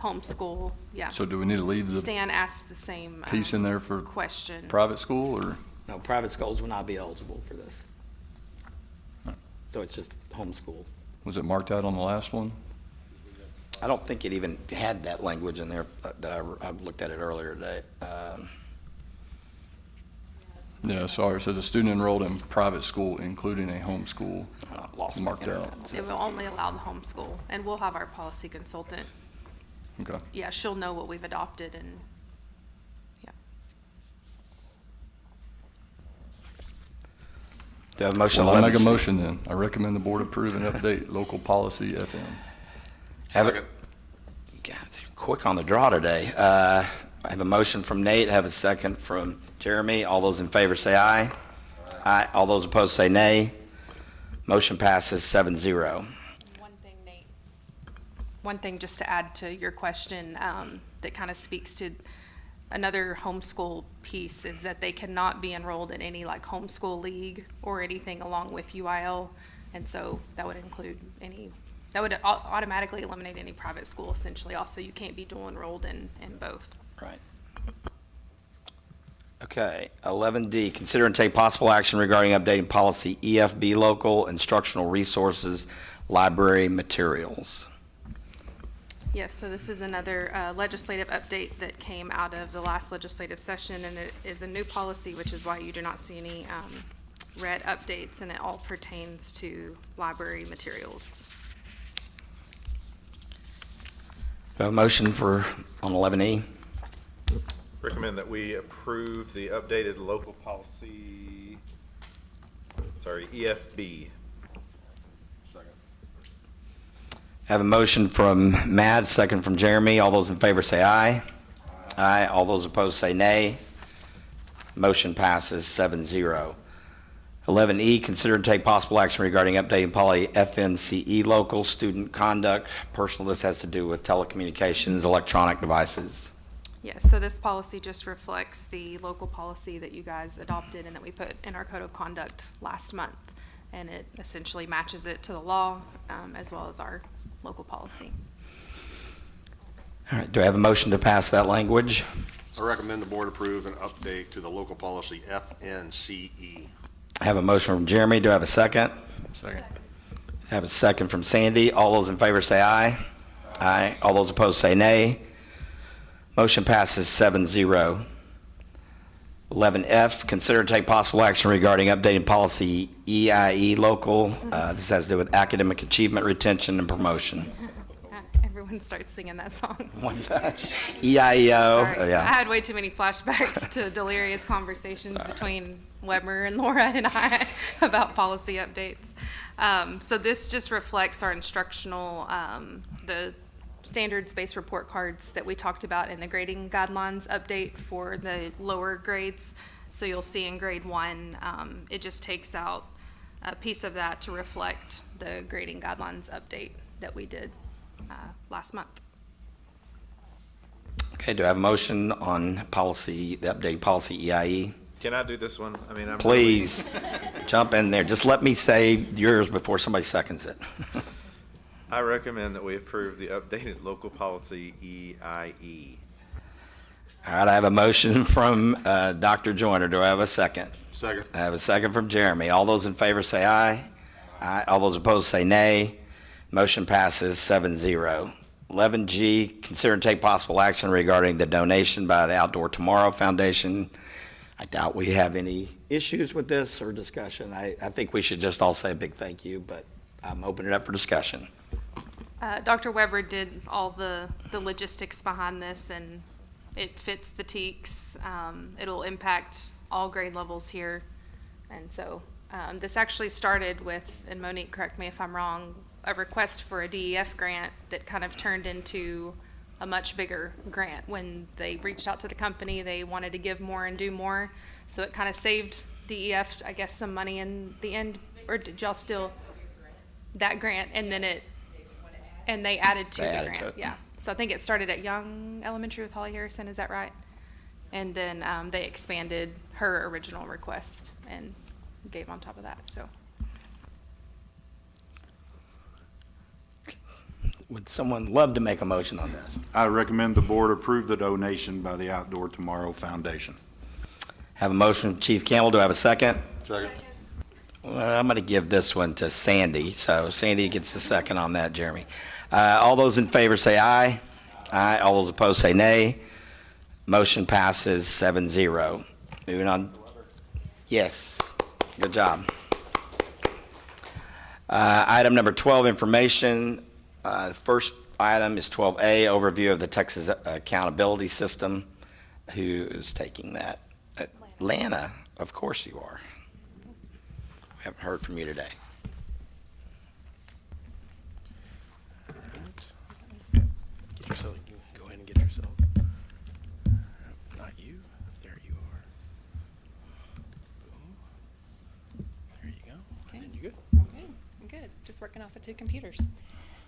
[SPEAKER 5] homeschool, yeah.
[SPEAKER 8] So do we need to leave the
[SPEAKER 5] Stan asked the same
[SPEAKER 8] piece in there for
[SPEAKER 5] question.
[SPEAKER 8] private school, or?
[SPEAKER 1] No, private schools will not be eligible for this. So it's just homeschool.
[SPEAKER 8] Was it marked out on the last one?
[SPEAKER 1] I don't think it even had that language in there that I looked at it earlier today.
[SPEAKER 8] Yeah, sorry, it says a student enrolled in private school, including a homeschool.
[SPEAKER 1] Lost
[SPEAKER 8] Marked out.
[SPEAKER 5] It will only allow the homeschool, and we'll have our policy consultant.
[SPEAKER 8] Okay.
[SPEAKER 5] Yeah, she'll know what we've adopted and, yeah.
[SPEAKER 1] Do I have a motion?
[SPEAKER 8] Well, I'll make a
[SPEAKER 1] 11C?
[SPEAKER 8] motion then. I recommend the board approve and update local policy FM.
[SPEAKER 1] Have it-
[SPEAKER 6] Second.
[SPEAKER 1] God, you're quick on the draw today. I have a motion from Nate, I have a second from Jeremy. All those in favor say aye. Aye. All those opposed say nay. Motion passes 7-0.
[SPEAKER 5] One thing, Nate. One thing just to add to your question, that kind of speaks to another homeschool piece is that they cannot be enrolled in any like homeschool league or anything along with UIL. And so that would include that would automatically eliminate any private school essentially. Also, you can't be dual enrolled in both.
[SPEAKER 1] Right. Okay, 11D, consider and take possible action regarding updating policy EFB local instructional resources, library materials.
[SPEAKER 5] Yes, so this is another legislative update that came out of the last legislative session, and it is a new policy, which is why you do not see any red updates, and it all pertains to library materials.
[SPEAKER 1] Do I have a motion on 11E?
[SPEAKER 7] Recommend that we approve the updated local policy, EFB.
[SPEAKER 6] Second.
[SPEAKER 1] Have a motion from Matt, second from Jeremy. All those in favor say aye. Aye. All those opposed say nay. Motion passes 7-0. 11E, consider and take possible action regarding updating poly FNCE local student conduct. Personal, this has to do with telecommunications, electronic devices.
[SPEAKER 5] Yes, so this policy just reflects the local policy that you guys adopted and that we put in our code of conduct last month. And it essentially matches it to the law, as well as our local policy.
[SPEAKER 1] All right, do I have a motion to pass that language?
[SPEAKER 6] I recommend the board approve an update to the local policy FNCE.
[SPEAKER 1] I have a motion from Jeremy. Do I have a second?
[SPEAKER 8] Second.
[SPEAKER 1] I have a second from Sandy. All those in favor say aye. Aye. All those opposed say nay. Motion passes 7-0. 11F, consider and take possible action regarding updating policy EIE local. This has to do with academic achievement, retention, and promotion.
[SPEAKER 5] Everyone starts singing that song.
[SPEAKER 1] What's that? EIEO.
[SPEAKER 5] Sorry, I
[SPEAKER 1] Yeah.
[SPEAKER 5] had way too many flashbacks to delirious conversations between Weber and Laura and I about policy updates. So this just reflects our instructional, the standards-based report cards that we talked about in the grading guidelines update for the lower grades. So you'll see in grade 1, it just takes out a piece of that to reflect the grading guidelines update that we did last month.
[SPEAKER 1] Okay, do I have a motion on policy, the updated policy EIE?
[SPEAKER 7] Can I do this one? I mean, I'm
[SPEAKER 1] Please, jump in there. Just let me say yours before somebody seconds it.
[SPEAKER 7] I recommend that we approve the updated local policy EIE.
[SPEAKER 1] All right, I have a motion from Dr. Joyner. Do I have a second?
[SPEAKER 6] Second.
[SPEAKER 1] I have a second from Jeremy. All those in favor say aye. Aye. All those opposed say nay. Motion passes 7-0. 11G, consider and take possible action regarding the donation by the Outdoor Tomorrow Foundation. I doubt we have any issues with this or discussion. I think we should just all say a big thank you, but I'm opening it up for discussion.
[SPEAKER 5] Dr. Weber did all the logistics behind this, and it fits the TEKS. It'll impact all grade levels here. And so this actually started with, and Monique, correct me if I'm wrong, a request for a DEF grant that kind of turned into a much bigger grant. When they reached out to the company, they wanted to give more and do more. So it kind of saved DEF, I guess, some money in the end. Or did y'all still, that grant, and then and they added to
[SPEAKER 1] They
[SPEAKER 5] the
[SPEAKER 1] added to
[SPEAKER 5] grant,
[SPEAKER 1] it.
[SPEAKER 5] yeah. So I think it started at Young Elementary with Holly Harrison, is that right? And then they expanded her original request and gave on top of that, so.
[SPEAKER 1] Would someone love to make a motion on this?
[SPEAKER 2] I recommend the board approve the donation by the Outdoor Tomorrow Foundation.
[SPEAKER 1] Have a motion from Chief Campbell. Do I have a second?
[SPEAKER 6] Second.
[SPEAKER 1] Well, I'm going to give this one to Sandy. So Sandy gets the second on that, Jeremy. All those in favor say aye. Aye. All those opposed say nay. Motion passes 7-0. Moving on. Yes, good job. Item number 12, information. The first item is 12A, overview of the Texas Accountability System. Who is taking that? Lana, of course you are. We haven't heard from you today.
[SPEAKER 11] Get yourself, you can go ahead and get yourself. Not you. There you are. Boom. There you go. And then you good?
[SPEAKER 12] I'm good. Just working off of 2 computers.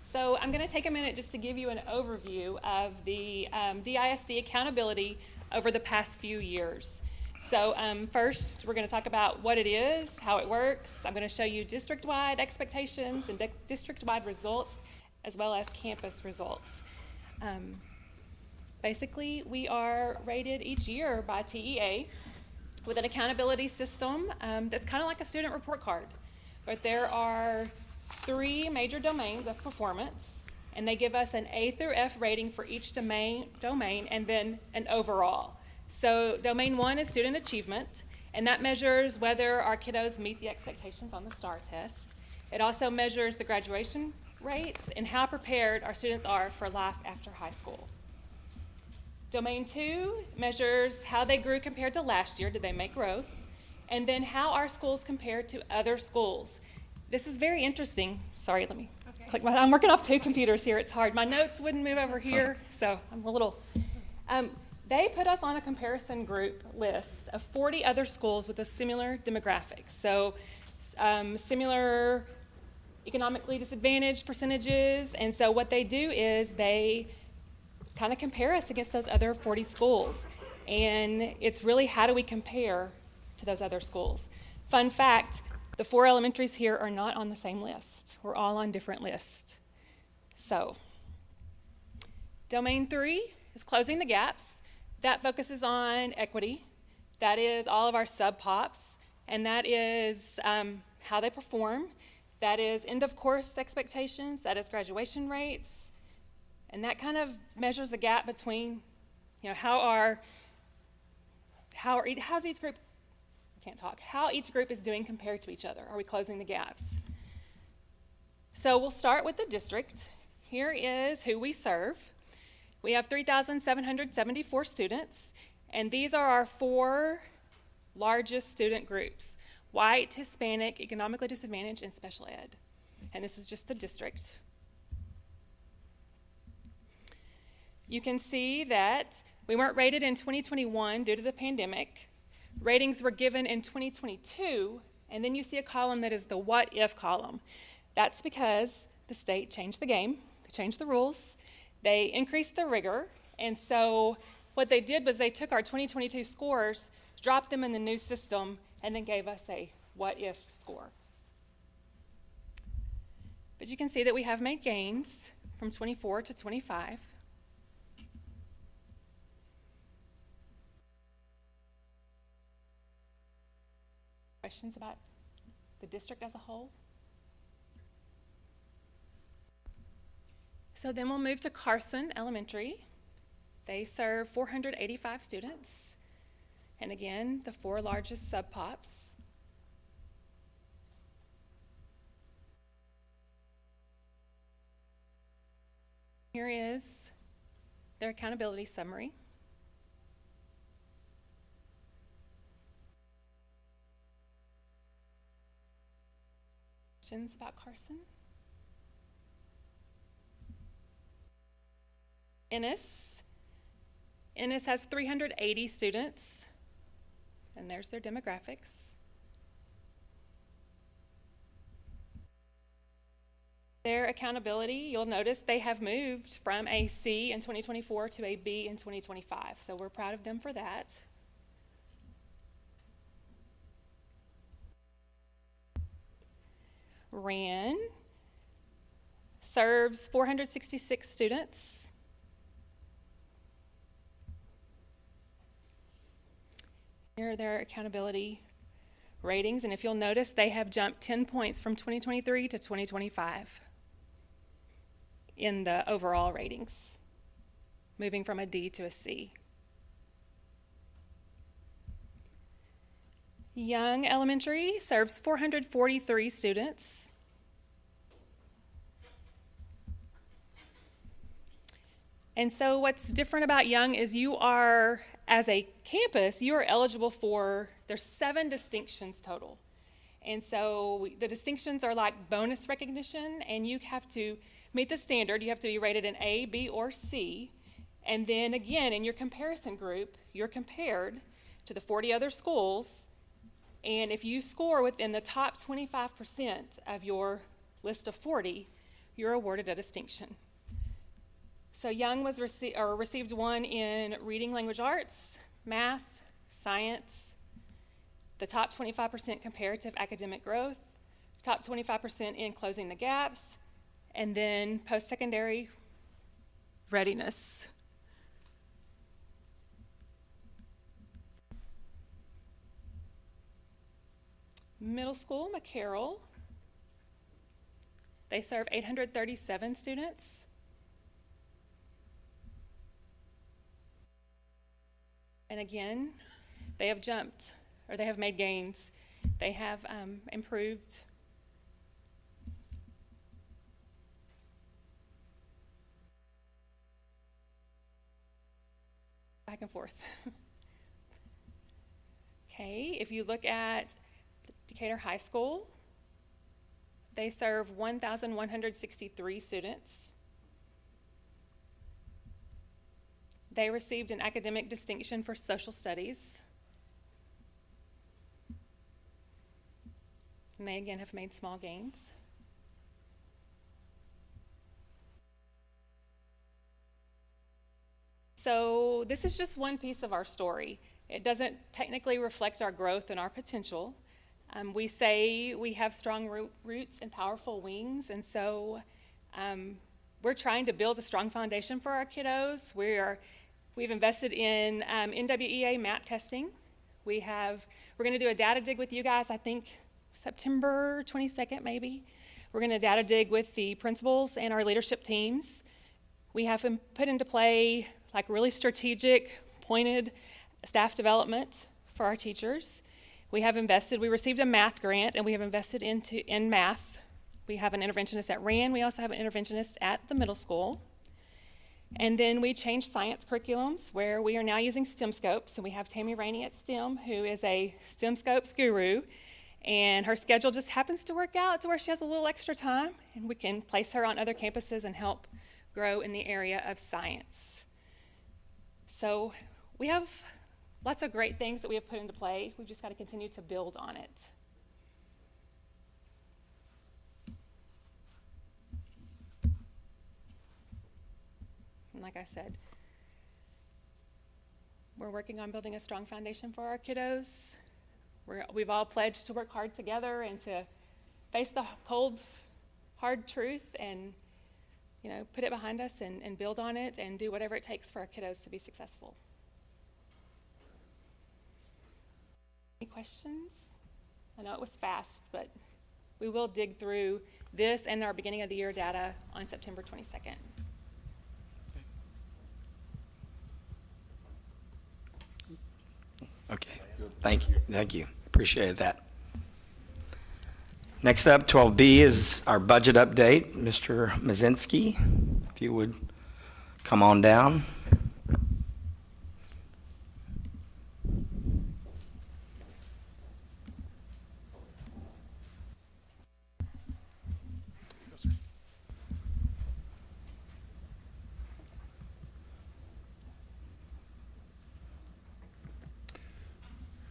[SPEAKER 12] So I'm going to take a minute just to give you an overview of the DISD accountability over the past few years. So first, we're going to talk about what it is, how it works. I'm going to show you district-wide expectations and district-wide results, as well as campus results. Basically, we are rated each year by TEA with an accountability system that's kind of like a student report card. But there are 3 major domains of performance, and they give us an A through F rating for each domain and then an overall. So domain 1 is student achievement, and that measures whether our kiddos meet the expectations on the STAR test. It also measures the graduation rates and how prepared our students are for life after high school. Domain 2 measures how they grew compared to last year, did they make growth, and then how our schools compare to other schools. This is very interesting. Sorry, let me click I'm working off 2 computers here, it's hard. My notes wouldn't move over here, so I'm a little. They put us on a comparison group list of 40 other schools with a similar demographic. So similar economically disadvantaged percentages, and so what they do is they kind of compare us against those other 40 schools. And it's really, how do we compare to those other schools? Fun fact, the 4 elementaries here are not on the same list. We're all on different lists. So, domain 3 is closing the gaps. That focuses on equity. That is all of our sub-pops, and that is how they perform. That is end of course expectations. That is graduation rates. And that kind of measures the gap between, how's each group, how each group is doing compared to each other. Are we closing the gaps? So we'll start with the district. Here is who we serve. We have 3,774 students, and these are our 4 largest student groups: white, Hispanic, economically disadvantaged, and special ed. And this is just the district. You can see that we weren't rated in 2021 due to the pandemic. Ratings were given in 2022, and then you see a column that is the what if column. That's because the state changed the game, they changed the rules, they increased the rigor, and so what they did was they took our 2022 scores, dropped them in the new system, and then gave us a what if score. But you can see that we have made gains from 24 to 25. Questions about the district as a whole? So then we'll move to Carson Elementary. They serve 485 students. And again, the 4 largest sub-pops. Here is their accountability summary. Questions about Carson? Ennis has 380 students, and there's their demographics. Their accountability, you'll notice they have moved from a C in 2024 to a B in 2025, so we're proud of them for that. Rand serves 466 students. Here are their accountability ratings, and if you'll notice, they have jumped 10 points from 2023 to 2025 in the overall ratings, moving from a D to a C. Young Elementary serves 443 students. And so what's different about Young is you are, as a campus, you are eligible for, there's 7 distinctions total. And so the distinctions are like bonus recognition, and you have to meet the standard. You have to be rated an A, B, or C. And then again, in your comparison group, you're compared to the 40 other schools. And if you score within the top 25% of your list of 40, you're awarded a distinction. So Young was received 1 in reading language arts, math, science, the top 25% comparative academic growth, top 25% in closing the gaps, and then post-secondary readiness. Middle school, McCarroll, they serve 837 students. And again, they have jumped, or they have made gains. They have improved. Back and forth. Okay, if you look at Decatur High School, they serve 1,163 students. They received an academic distinction for social studies. And they again have made small gains. So this is just one piece of our story. It doesn't technically reflect our growth and our potential. We say we have strong roots and powerful wings, and so we're trying to build a strong foundation for our kiddos. We've invested in NWEA map testing. We're going to do a data dig with you guys, I think September 22nd maybe. We're going to data dig with the principals and our leadership teams. We have put into play like really strategic, pointed staff development for our teachers. We received a math grant, and we have invested in math. We have an interventionist at Rand. We also have an interventionist at the middle school. And then we changed science curriculums where we are now using STEM scopes. And we have Tammy Rainey at STEM, who is a STEM scopes guru. And her schedule just happens to work out to where she has a little extra time, and we can place her on other campuses and help grow in the area of science. So we have lots of great things that we have put into play. We've just got to continue to build on it. And like I said, we're working on building a strong foundation for our kiddos. We've all pledged to work hard together and to face the cold, hard truth and, put it behind us and build on it and do whatever it takes for our kiddos to be successful. Any questions? I know it was fast, but we will dig through this and our beginning of the year data on September 22nd.
[SPEAKER 1] Okay, thank you. Appreciate that. Next up, 12B is our budget update. Mr. Mazinski, if you would come on down.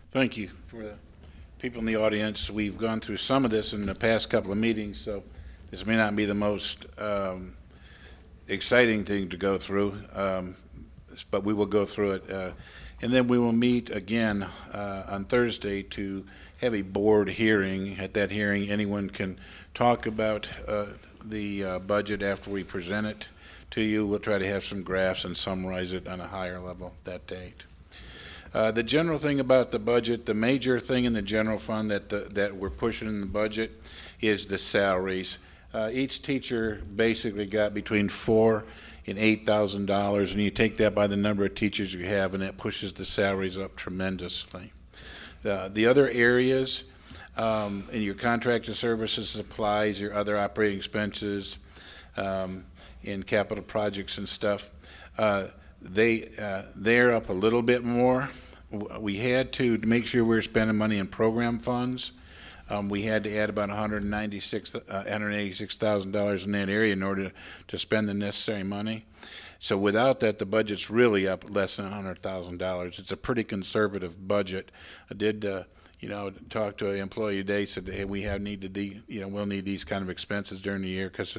[SPEAKER 13] Thank you. For the people in the audience, we've gone through some of this in the past couple of meetings, so this may not be the most exciting thing to go through, but we will go through it. And then we will meet again on Thursday to have a board hearing. At that hearing, anyone can talk about the budget after we present it to you. We'll try to have some graphs and summarize it on a higher level that date. The general thing about the budget, the major thing in the general fund that we're pushing in the budget is the salaries. Each teacher basically got between $4,000 and $8,000, and you take that by the number of teachers you have, and that pushes the salaries up tremendously. The other areas, in your contracted services, supplies, your other operating expenses, in capital projects and stuff, they're up a little bit more. We had to make sure we were spending money in program funds. We had to add about $186,000 in that area in order to spend the necessary money. So without that, the budget's really up less than $100,000. It's a pretty conservative budget. I did, talk to an employee today, said, hey, we'll need these kind of expenses during the year because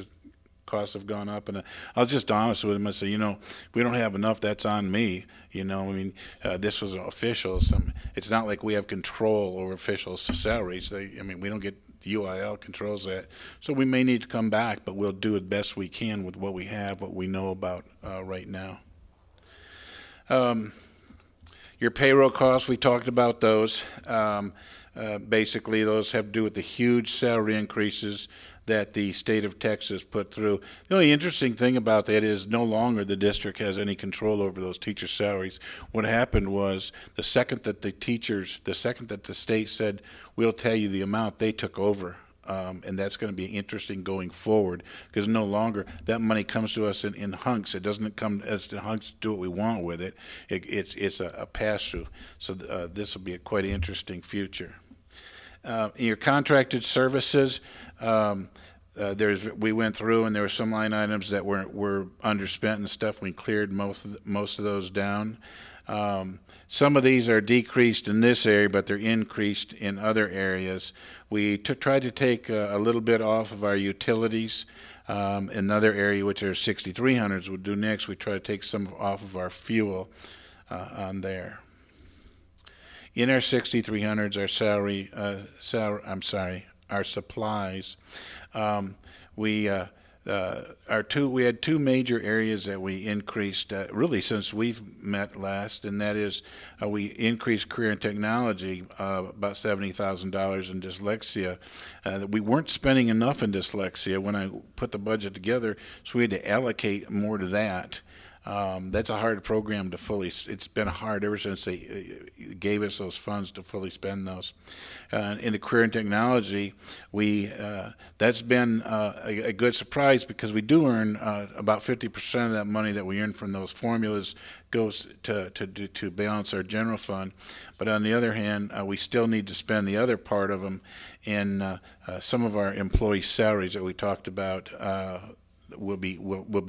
[SPEAKER 13] costs have gone up. And I was just honest with him. I said, if we don't have enough, that's on me. This was officials. It's not like we have control over officials' salaries. We don't get UIL controls that. So we may need to come back, but we'll do it best we can with what we have, what we know about right now. Your payroll costs, we talked about those. Basically, those have to do with the huge salary increases that the state of Texas put through. The only interesting thing about that is no longer the district has any control over those teachers' salaries. What happened was the second that the state said, we'll tell you the amount, they took over. And that's going to be interesting going forward because no longer that money comes to us in hunks. It doesn't come as the hunks do what we want with it. It's a pass-through. So this will be a quite interesting future. In your contracted services, we went through and there were some line items that were underspent and stuff. We cleared most of those down. Some of these are decreased in this area, but they're increased in other areas. We tried to take a little bit off of our utilities. Another area, which are 6300s, we'll do next. We try to take some off of our fuel on there. In our 6300s, our supplies, we had two major areas that we increased really since we've met last, and that is we increased career and technology about $70,000 in dyslexia. We weren't spending enough in dyslexia when I put the budget together, so we had to allocate more to that. That's a hard program to it's been hard ever since they gave us those funds to fully spend those. In the career and technology, that's been a good surprise because we do earn about 50% of that money that we earn from those formulas goes to balance our general fund. But on the other hand, we still need to spend the other part of them in some of our employee salaries that we talked about. We'll be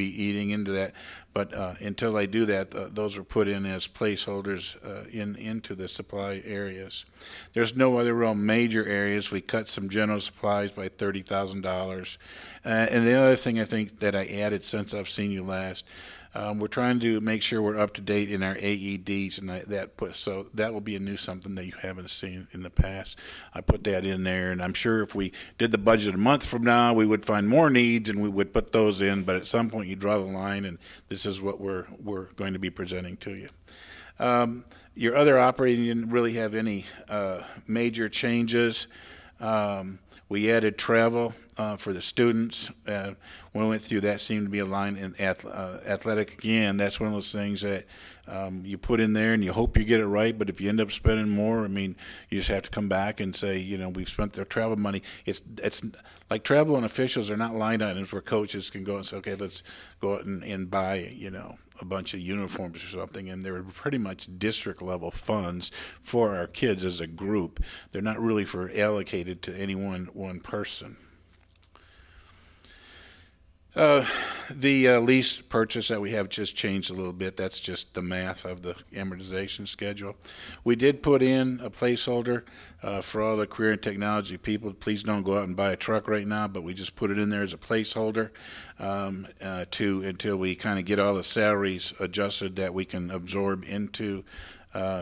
[SPEAKER 13] eating into that, but until I do that, those are put in as placeholders into the supply areas. There's no other real major areas. We cut some general supplies by $30,000, and the other thing I think that I added since I've seen you last. We're trying to make sure we're up to date in our AEDs, and so that will be a new something that you haven't seen in the past. I put that in there, and I'm sure if we did the budget a month from now, we would find more needs and we would put those in. But at some point, you draw the line, and this is what we're going to be presenting to you. Your other operating didn't really have any major changes. We added travel for the students. When we went through that, seemed to be a line in athletic. Again, that's one of those things that you put in there and you hope you get it right, but if you end up spending more, you just have to come back and say, we've spent their travel money. It's like travel and officials are not line items where coaches can go and say, okay, let's go out and buy, a bunch of uniforms or something, and they're pretty much district level funds for our kids as a group. They're not really allocated to any one person. The lease purchase that we have just changed a little bit. That's just the math of the amortization schedule. We did put in a placeholder for all the career and technology people. Please don't go out and buy a truck right now, but we just put it in there as a placeholder until we kind of get all the salaries adjusted that we can absorb into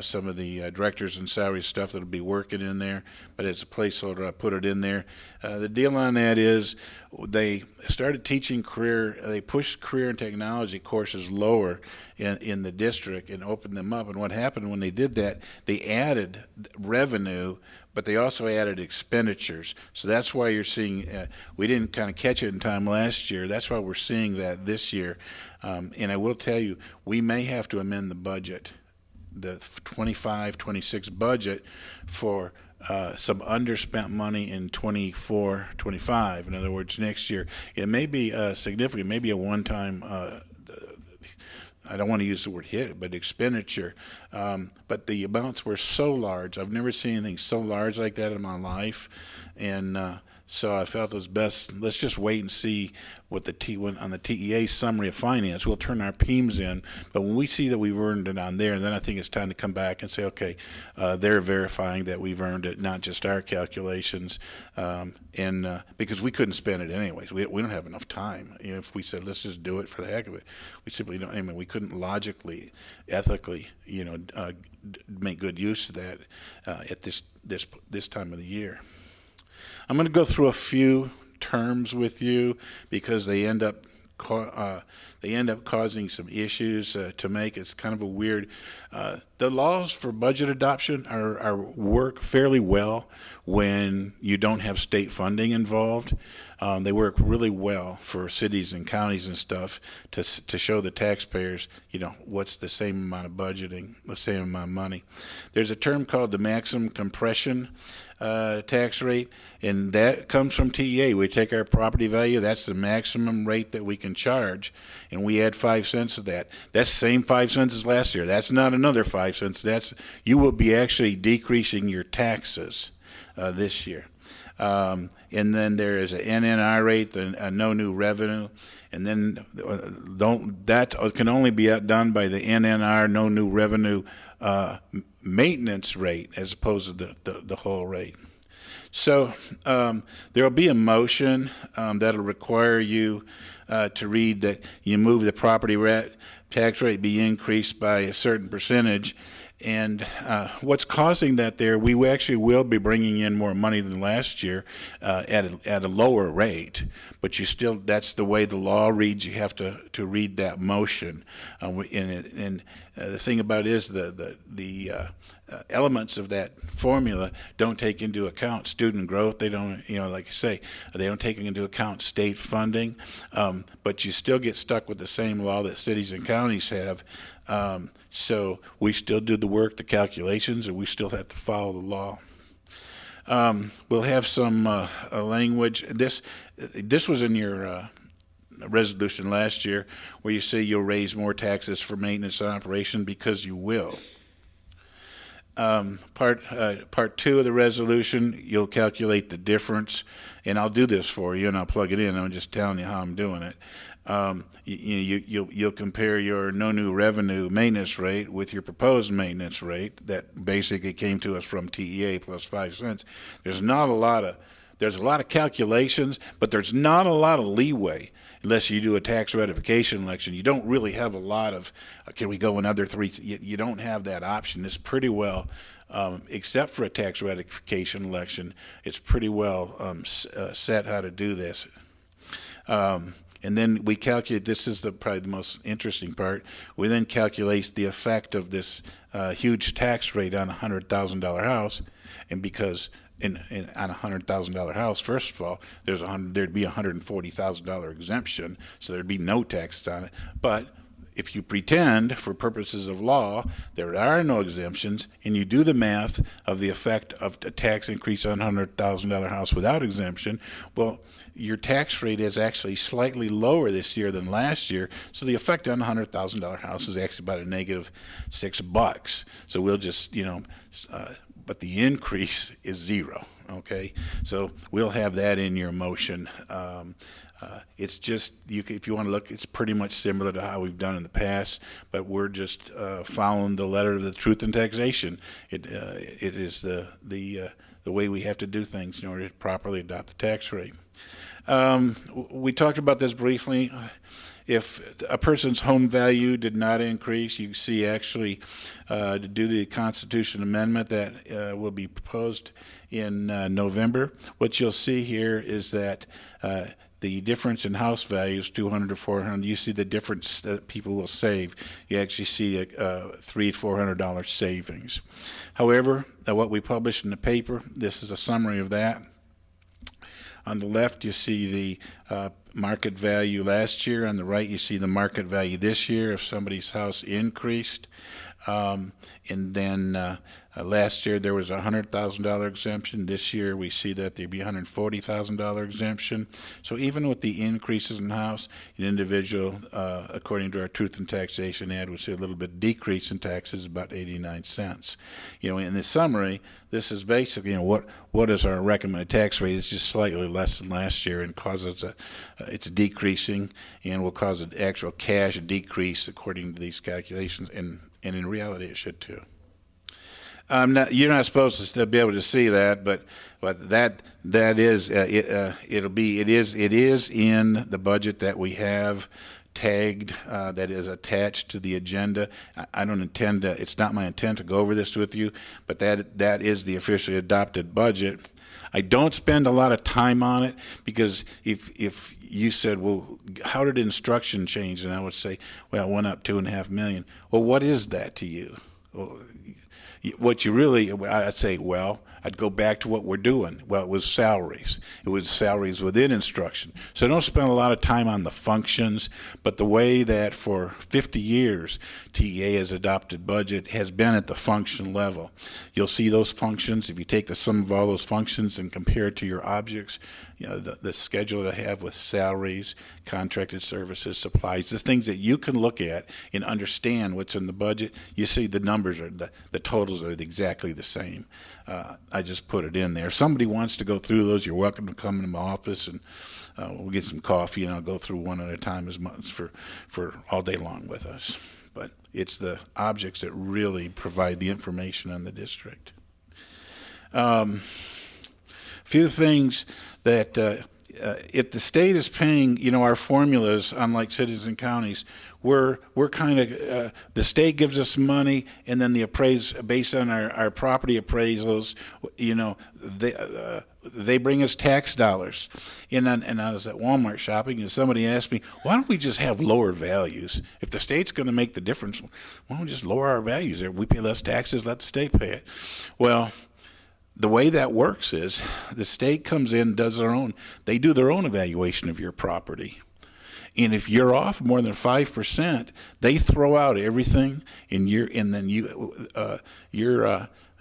[SPEAKER 13] some of the directors and salary stuff that'll be working in there, but as a placeholder, I put it in there. The deal on that is they started teaching they pushed career and technology courses lower in the district and opened them up. And what happened when they did that, they added revenue, but they also added expenditures. So that's why you're seeing, we didn't kind of catch it in time last year. That's why we're seeing that this year. And I will tell you, we may have to amend the budget the 25-26 budget for some underspent money in 24-25. In other words, next year it may be significant, maybe a one-time. I don't want to use the word hit, but expenditure. But the amounts were so large. I've never seen anything so large like that in my life, and so I felt it was best. Let's just wait and see what on the TEA summary of finance. We'll turn our PEMS in, but when we see that we've earned it on there, then I think it's time to come back and say, okay, they're verifying that we've earned it, not just our calculations, and because we couldn't spend it anyways. We don't have enough time. If we said let's just do it for the heck of it, we simply don't. I mean, we couldn't logically, ethically, make good use of that at this time of the year. I'm going to go through a few terms with you because they end up causing some issues to make. It's kind of a weird. The laws for budget adoption are work fairly well when you don't have state funding involved. They work really well for cities and counties and stuff to show the taxpayers, what's the same amount of budgeting, the same amount of money. There's a term called the maximum compression tax rate, and that comes from TEA. We take our property value, that's the maximum rate that we can charge, and we add 5 cents to that. That's the same 5 cents as last year. That's not another 5 cents. You will be actually decreasing your taxes this year. And then there is an NNR rate, a no new revenue, and then that can only be done by the NNR, no new revenue maintenance rate, as opposed to the whole rate. So there will be a motion that'll require you to read that you move the property tax rate be increased by a certain percentage. And what's causing that there, we actually will be bringing in more money than last year at a lower rate, but that's the way the law reads. You have to read that motion. And the thing about it is the elements of that formula don't take into account student growth. They don't, like I say, they don't take into account state funding, but you still get stuck with the same law that cities and counties have. So we still do the work, the calculations, and we still have to follow the law. We'll have some language. This was in your resolution last year, where you say you'll raise more taxes for maintenance and operation because you will. Part two of the resolution, you'll calculate the difference, and I'll do this for you, and I'll plug it in. I'm just telling you how I'm doing it. You'll compare your no new revenue maintenance rate with your proposed maintenance rate that basically came to us from TEA plus 5 cents. There's a lot of calculations, but there's not a lot of leeway unless you do a tax ratification election. You don't really have a lot of, can we go another 3? You don't have that option. It's pretty well, except for a tax ratification election, it's pretty well set how to do this. And then we calculate, this is probably the most interesting part, we then calculate the effect of this huge tax rate on a $100,000 house, and because on a $100,000 house, first of all, there'd be a $140,000 exemption, so there'd be no tax on it. But if you pretend, for purposes of law, there are no exemptions, and you do the math of the effect of a tax increase on a $100,000 house without exemption, well, your tax rate is actually slightly lower this year than last year, so the effect on a $100,000 house is actually about a negative $6. So we'll just, but the increase is zero, okay? So we'll have that in your motion. It's just, if you want to look, it's pretty much similar to how we've done in the past, but we're just following the letter of the truth in taxation. It is the way we have to do things in order to properly adopt the tax rate. We talked about this briefly. If a person's home value did not increase, you see actually to do the Constitution Amendment that will be proposed in November, what you'll see here is that the difference in house values, 200 to 400, you see the difference that people will save. You actually see a $300 to $400 savings. However, what we published in the paper, this is a summary of that. On the left, you see the market value last year. On the right, you see the market value this year if somebody's house increased. And then last year there was a $100,000 exemption. This year we see that there'd be a $140,000 exemption. So even with the increases in the House, an individual, according to our Truth in Taxation ad, would see a little bit decrease in taxes, about 89 cents. You know, in the summary, this is basically, you know, what is our recommended tax rate? It's just slightly less than last year, and causes it's decreasing, and will cause an actual cash decrease according to these calculations, and in reality it should too. You're not supposed to be able to see that, but that is it is in the budget that we have tagged, that is attached to the agenda. I don't intend to. It's not my intent to go over this with you, but that is the officially adopted budget. I don't spend a lot of time on it, because if you said, well, how did instruction change? And I would say, well, it went up $2.5 million. Well, what is that to you? Well, what you really, I'd say, well, I'd go back to what we're doing. Well, it was salaries. It was salaries within instruction. So I don't spend a lot of time on the functions, but the way that for 50 years TEA has adopted budget has been at the function level. You'll see those functions. If you take the sum of all those functions and compare it to your objects, you know, the schedule that I have with salaries, contracted services, supplies, the things that you can look at and understand what's in the budget, you see the numbers are, the totals are exactly the same. I just put it in there. If somebody wants to go through those, you're welcome to come into my office, and we'll get some coffee, and I'll go through one at a time as much for all day long with us. But it's the objects that really provide the information on the district. Few things that if the state is paying, you know, our formulas, unlike cities and counties, we're kind of the state gives us money, and then the based on our property appraisals, you know, they bring us tax dollars. And I was at Walmart shopping, and somebody asked me, why don't we just have lower values? If the state's going to make the difference, why don't we just lower our values? We pay less taxes, let the state pay it. Well, the way that works is the state comes in, they do their own evaluation of your property. And if you're off more than 5%, they throw out everything, and then you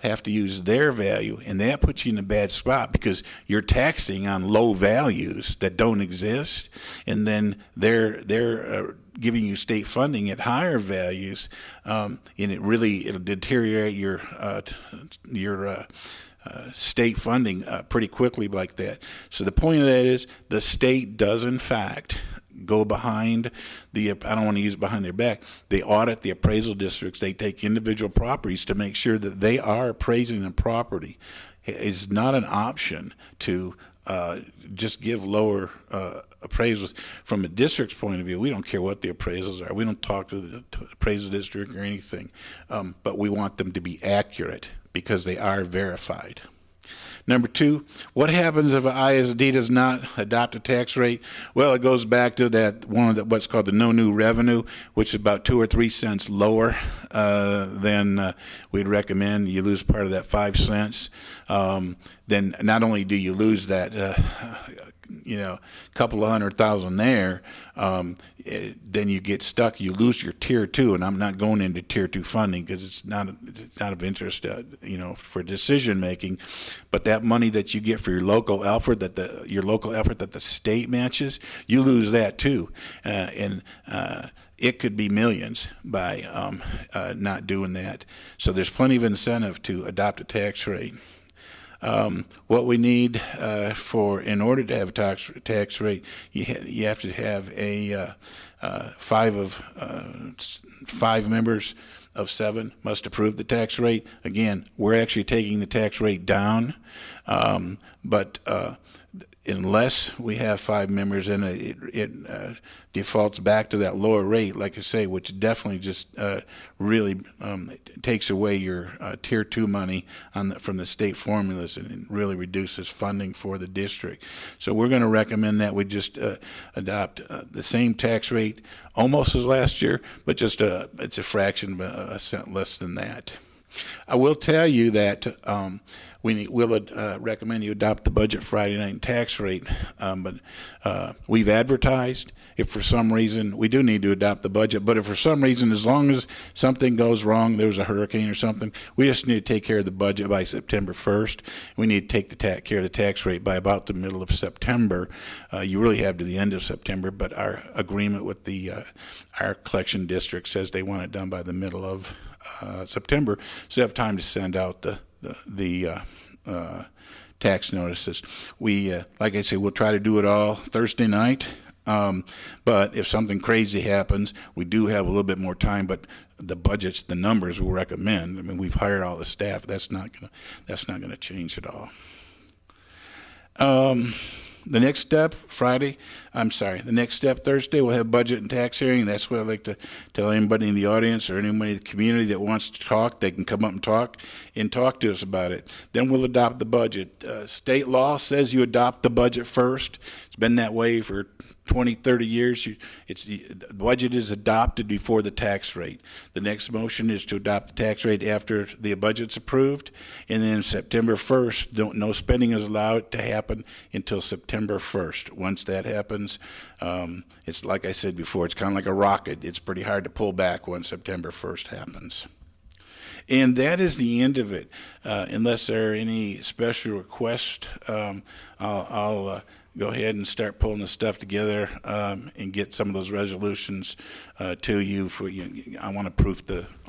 [SPEAKER 13] have to use their value, and that puts you in a bad spot, because you're taxing on low values that don't exist, and then they're giving you state funding at higher values, and it'll deteriorate your state funding pretty quickly like that. So the point of that is the state does in fact go behind I don't want to use behind their back. They audit the appraisal districts. They take individual properties to make sure that they are appraising the property. It's not an option to just give lower appraisals. From a district's point of view, we don't care what the appraisals are. We don't talk to the appraisal district or anything, but we want them to be accurate because they are verified. Number two, what happens if an ISD does not adopt a tax rate? Well, it goes back to that what's called the no new revenue, which is about 2 or 3 cents lower than we'd recommend. You lose part of that 5 cents. Then not only do you lose that, couple of $100,000 there, then you get stuck. You lose your tier 2, and I'm not going into tier 2 funding because it's not of interest, for decision making. But that money that you get for your local effort, that the state matches, you lose that too, and it could be millions by not doing that. So there's plenty of incentive to adopt a tax rate. What we need in order to have a tax rate, you have to have a 5 members of 7 must approve the tax rate. Again, we're actually taking the tax rate down, but unless we have 5 members, and it defaults back to that lower rate, like I say, which definitely just really takes away your tier 2 money from the state formulas, and it really reduces funding for the district. So we're going to recommend that we just adopt the same tax rate almost as last year, but just it's a fraction of a cent less than that. I will tell you that we'll recommend you adopt the budget Friday night tax rate, but we've advertised. If for some reason, we do need to adopt the budget, but if for some reason, as long as something goes wrong, there's a hurricane or something, we just need to take care of the budget by September 1st. We need to take care of the tax rate by about the middle of September. You really have to the end of September, but our agreement with our collection district says they want it done by the middle of September, so you have time to send out the tax notices. We, like I say, we'll try to do it all Thursday night. But if something crazy happens, we do have a little bit more time. But the budgets, the numbers we'll recommend. I mean, we've hired all the staff. That's not gonna change at all. The next step, the next step Thursday, we'll have budget and tax hearing. That's what I'd like to tell anybody in the audience or anybody in the community that wants to talk, they can come up and talk to us about it. Then we'll adopt the budget. State law says you adopt the budget first. It's been that way for 20, 30 years. The budget is adopted before the tax rate. The next motion is to adopt the tax rate after the budget's approved. And then September 1st, no spending is allowed to happen until September 1st. Once that happens, it's like I said before, it's kind of like a rocket. It's pretty hard to pull back when September 1st happens. And that is the end of it. Unless there are any special requests, I'll go ahead and start pulling the stuff together and get some of those resolutions to you. I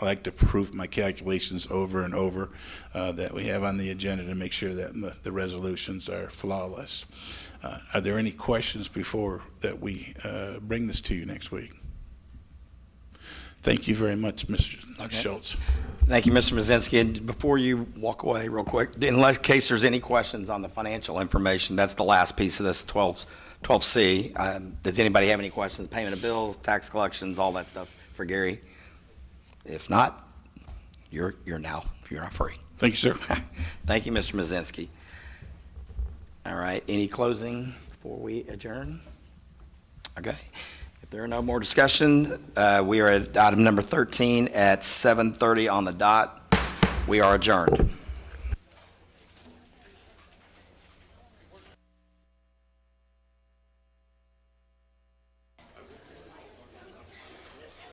[SPEAKER 13] like to proof my calculations over and over that we have on the agenda to make sure that the resolutions are flawless. Are there any questions before that we bring this to you next week? Thank you very much, Mr. Schultz.
[SPEAKER 1] Thank you, Mr. Mazinski. And before you walk away real quick, in case there's any questions on the financial information, that's the last piece of this 12C. Does anybody have any questions? Payment of bills, tax collections, all that stuff for Gary? If not, you're now free.
[SPEAKER 13] Thank you, sir.
[SPEAKER 1] Thank you, Mr. Mazinski. All right, any closing before we adjourn? Okay. If there are no more discussion, we are at item number 13 at 7:30 on the dot. We are adjourned.